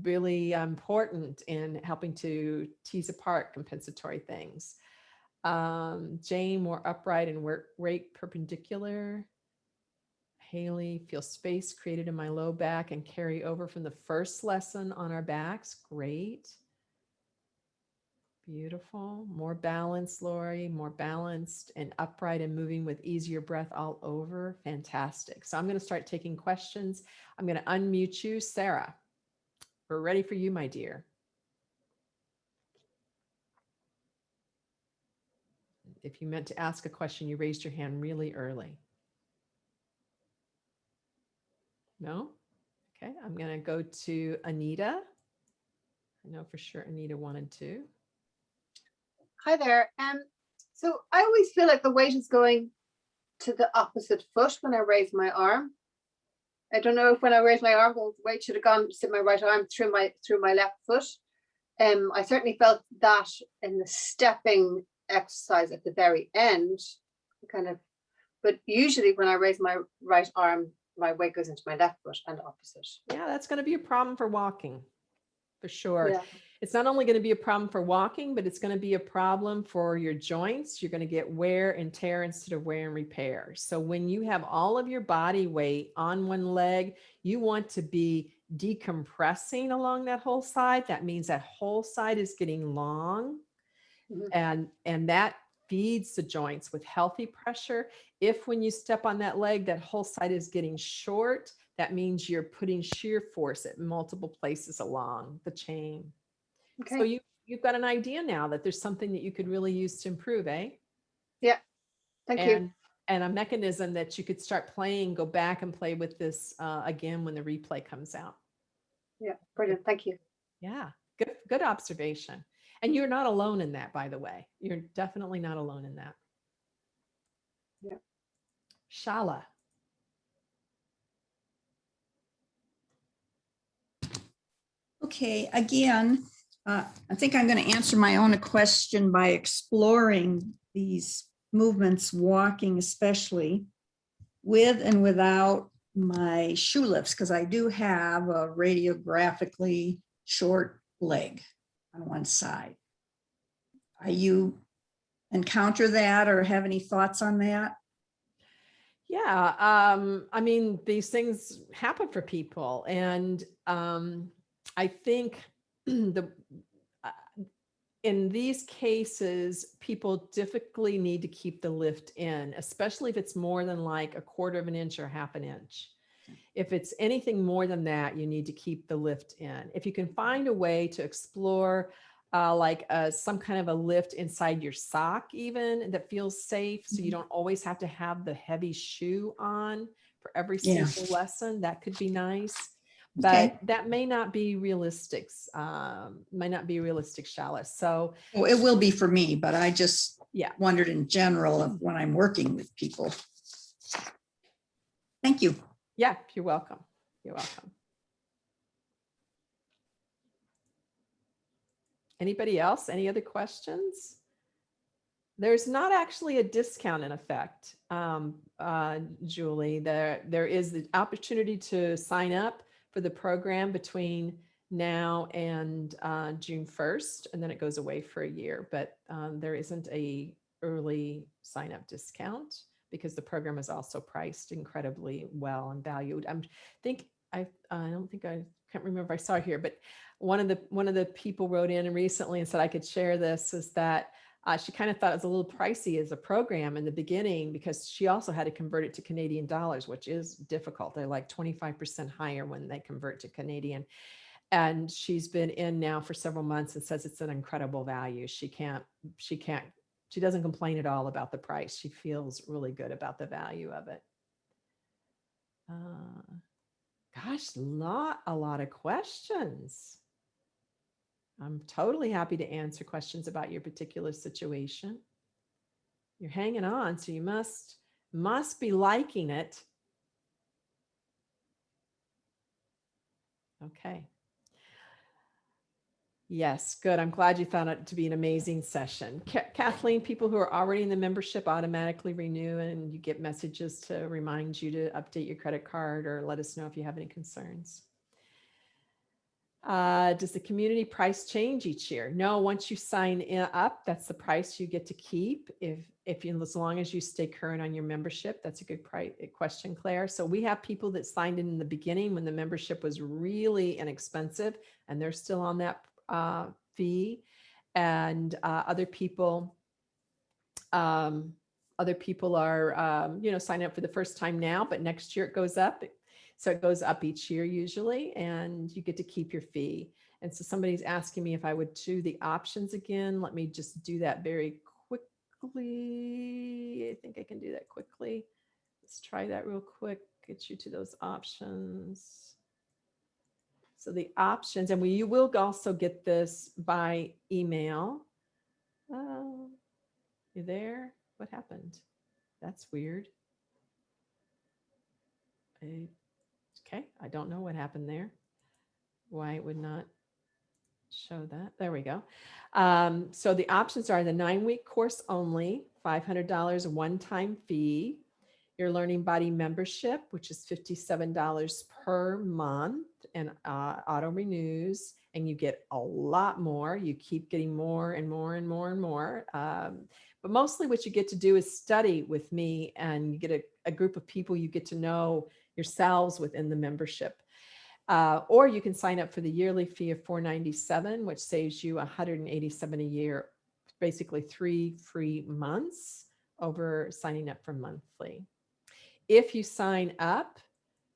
B: really important in helping to tease apart compensatory things. Jane, more upright and rate perpendicular. Haley, feel space created in my low back and carry over from the first lesson on our backs. Great. Beautiful. More balanced, Lori, more balanced and upright and moving with easier breath all over. Fantastic. So I'm going to start taking questions. I'm going to unmute you. Sarah, we're ready for you, my dear. If you meant to ask a question, you raised your hand really early. No? Okay, I'm going to go to Anita. I know for sure Anita wanted to.
C: Hi there. So I always feel like the weight is going to the opposite foot when I raise my arm. I don't know if when I raise my arm, the weight should have gone to my right arm through my left foot. I certainly felt that in the stepping exercise at the very end, kind of. But usually when I raise my right arm, my weight goes into my left foot and opposite.
B: Yeah, that's going to be a problem for walking, for sure.
C: Yeah.
B: It's not only going to be a problem for walking, but it's going to be a problem for your joints. You're going to get wear and tear instead of wear and repair. So when you have all of your body weight on one leg, you want to be decompressing along that whole side. That means that whole side is getting long, and that feeds the joints with healthy pressure. If when you step on that leg, that whole side is getting short, that means you're putting shear force at multiple places along the chain. Okay. So you've got an idea now that there's something that you could really use to improve, eh?
C: Yeah. Thank you.
B: And a mechanism that you could start playing, go back and play with this again when the replay comes out.
C: Yeah, brilliant. Thank you.
B: Yeah, good observation. And you're not alone in that, by the way. You're definitely not alone in that.
C: Yeah.
B: Shala.
D: Okay, again, I think I'm going to answer my own question by exploring these movements, walking especially, with and without my shoe lifts, because I do have a radiographically short leg on one side. Are you encounter that or have any thoughts on that?
B: Yeah, I mean, these things happen for people, and I think in these cases, people typically need to keep the lift in, especially if it's more than like 1/4 of an inch or 1/2 inch. If it's anything more than that, you need to keep the lift in. If you can find a way to explore some kind of a lift inside your sock even that feels safe, so you don't always have to have the heavy shoe on for every single lesson, that could be nice. But that may not be realistic, Shala. So
D: well, it will be for me, but I just wondered in general of when I'm working with people. Thank you.
B: Yeah, you're welcome. You're welcome. Anybody else? Any other questions? There's not actually a discount in effect, Julie. There is the opportunity to sign up for the program between now and June 1st, and then it goes away for a year. But there isn't a early sign up discount. because the program is also priced incredibly well and valued. I can't remember if I saw here, but one of the people wrote in recently and said I could share this, is that she kind of thought it was a little pricey as a program in the beginning, because she also had to convert it to Canadian dollars, which is difficult. They're like 25% higher when they convert to Canadian. And she's been in now for several months and says it's an incredible value. She doesn't complain at all about the price. She feels really good about the value of it. Gosh, not a lot of questions. I'm totally happy to answer questions about your particular situation. You're hanging on, so you must be liking it. Okay. Yes, good. I'm glad you found it to be an amazing session. Kathleen, people who are already in the membership automatically renew, and you get messages to remind you to update your credit card or let us know if you have any concerns. Does the community price change each year? No, once you sign up, that's the price you get to keep. As long as you stay current on your membership. That's a good question, Claire. So we have people that signed in the beginning when the membership was really inexpensive, and they're still on that fee. And other people are signing up for the first time now, but next year it goes up. So it goes up each year usually, and you get to keep your fee. And so somebody's asking me if I would do the options again. Let me just do that very quickly. I think I can do that quickly. Let's try that real quick. Get you to those options. So the options, and you will also get this by email. Oh, you there? What happened? That's weird. Okay, I don't know what happened there. Why it would not show that. There we go. So the options are the 9-week course only, $500 one-time fee. Your learning body membership, which is $57 per month, and auto renews, and you get a lot more. You keep getting more and more and more and more. But mostly what you get to do is study with me, and you get a group of people you get to know yourselves within the membership. Or you can sign up for the yearly fee of $497, which saves you $187 a year, basically 3 free months over signing up for monthly. If you sign up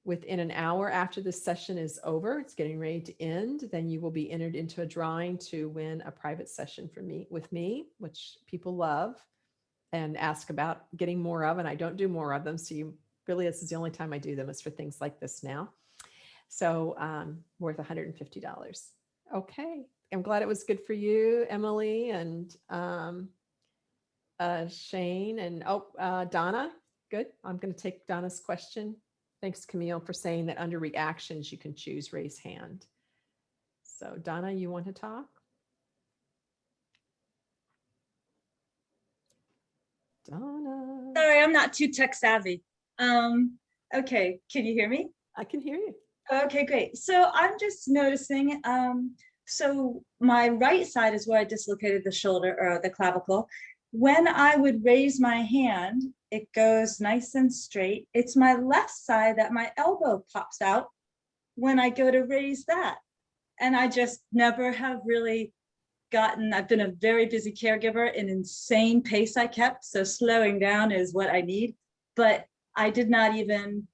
B: within an hour after the session is over, it's getting ready to end, then you will be entered into a drawing to win a private session with me, which people love and ask about getting more of, and I don't do more of them. So this is the only time I do them, is for things like this now. So worth $150. Okay. I'm glad it was good for you, Emily, and Shane, and Donna. Good. I'm going to take Donna's question. Thanks, Camille, for saying that under reactions, you can choose raise hand. So Donna, you want to talk? Donna.
E: Sorry, I'm not too tech savvy. Okay, can you hear me?
B: I can hear you.
E: Okay, great. So I'm just noticing, so my right side is where I dislocated the shoulder or the clavicle. When I would raise my hand, it goes nice and straight. It's my left side that my elbow pops out when I go to raise that. And I just never have really I've been a very busy caregiver, an insane pace I kept. So slowing down is what I need. But I did not even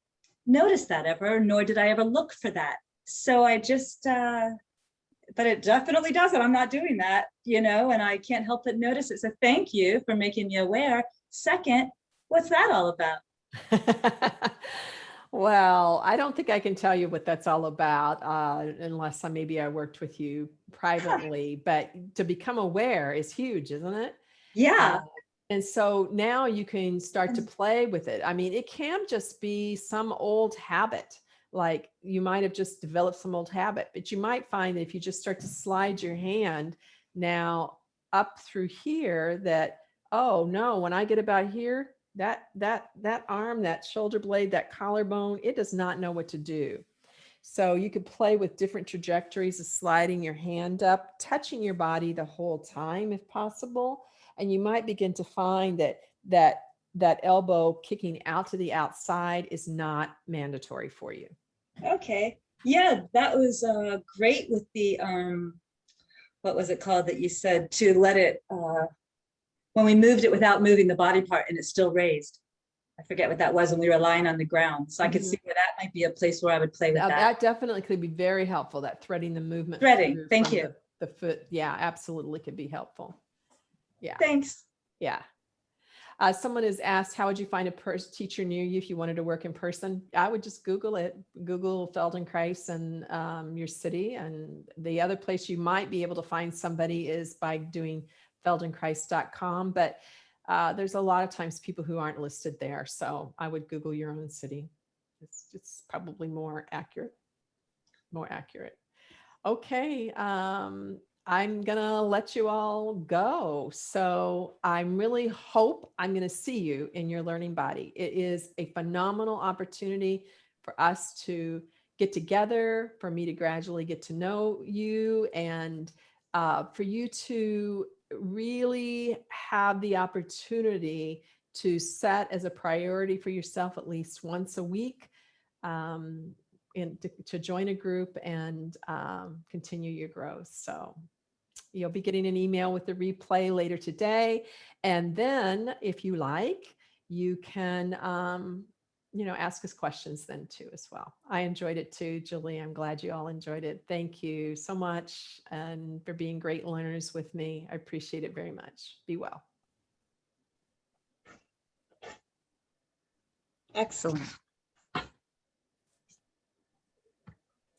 E: notice that ever, nor did I ever look for that. So I just, but it definitely does it. I'm not doing that, and I can't help but notice it. So thank you for making me aware. Second, what's that all about?
B: Well, I don't think I can tell you what that's all about unless maybe I worked with you privately, but to become aware is huge, isn't it?
E: Yeah.
B: And so now you can start to play with it. I mean, it can just be some old habit. Like you might have just developed some old habit, but you might find that if you just start to slide your hand now up through here, that, oh no, when I get about here, that arm, that shoulder blade, that collarbone, it does not know what to do. So you could play with different trajectories of sliding your hand up, touching your body the whole time if possible. And you might begin to find that that elbow kicking out to the outside is not mandatory for you.
E: Okay. Yeah, that was great with the, what was it called that you said to let it, when we moved it without moving the body part and it's still raised. I forget what that was when we were lying on the ground. So I could see where that might be a place where I would play with that.
B: That definitely could be very helpful, that threading the movement.
E: Threading,
B: through
E: thank
B: from
E: you.
B: The foot. Yeah, absolutely could be helpful. Yeah.
E: Thanks.
B: Yeah. Someone has asked, how would you find a teacher near you if you wanted to work in person? I would just Google it. Google Feldenkrais and your city. And the other place you might be able to find somebody is by doing feldenkrais.com. But there's a lot of times people who aren't listed there. So I would Google your own city. It's probably more accurate. Okay. I'm gonna let you all go. So I really hope I'm gonna see you in your learning body. It is a phenomenal opportunity for us to get together, for me to gradually get to know you, and for you to really have the opportunity to set as a priority for yourself at least once a week, and to join a group and continue your growth. So you'll be getting an email with the replay later today. And then if you like, you can, ask us questions then too as well. I enjoyed it too, Julie. I'm glad you all enjoyed it. Thank you so much, and for being great learners with me. I appreciate it very much. Be well.
E: Excellent.